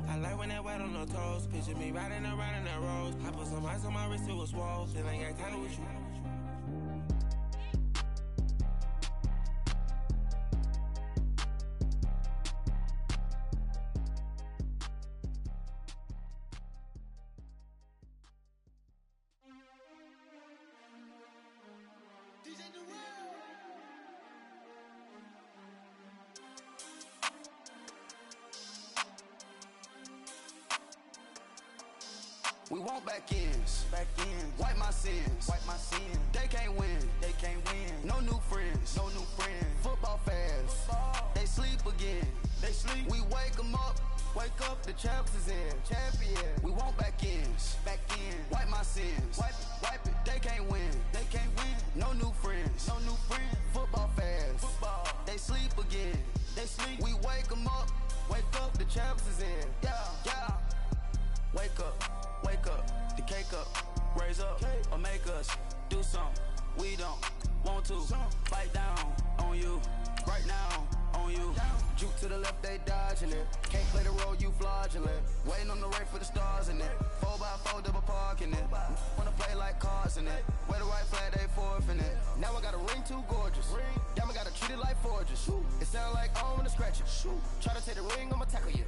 I like when that white on the toes. Picture me riding around in that rose. I put some ice on my wrist, it was swole. Then I got kinda with you. want back ends. Wipe my sins. They can't win. No new friends. Football fast. They sleep again. We wake them up. Wake up, the champs is in. We want back ends. Wipe my sins. Wipe it. They can't win. No new friends. Football fast. They sleep again. We wake them up. Wake up, the champs is in. Yeah. Wake up, the cake up, raise up, or make us do something we don't want to. Bite down on you, right now on you. Juke to the left, they dodging it. Can't play the role, you fraudulent. Waiting on the right for the stars in it. 4x4 double parking it. Wanna play like cars in it. Wear the white flag, they forfeiting it. Now I got a ring too gorgeous. Damn, I gotta treat it like forges. It sound like I don't wanna scratch it. Try to take the ring, I'ma tackle you.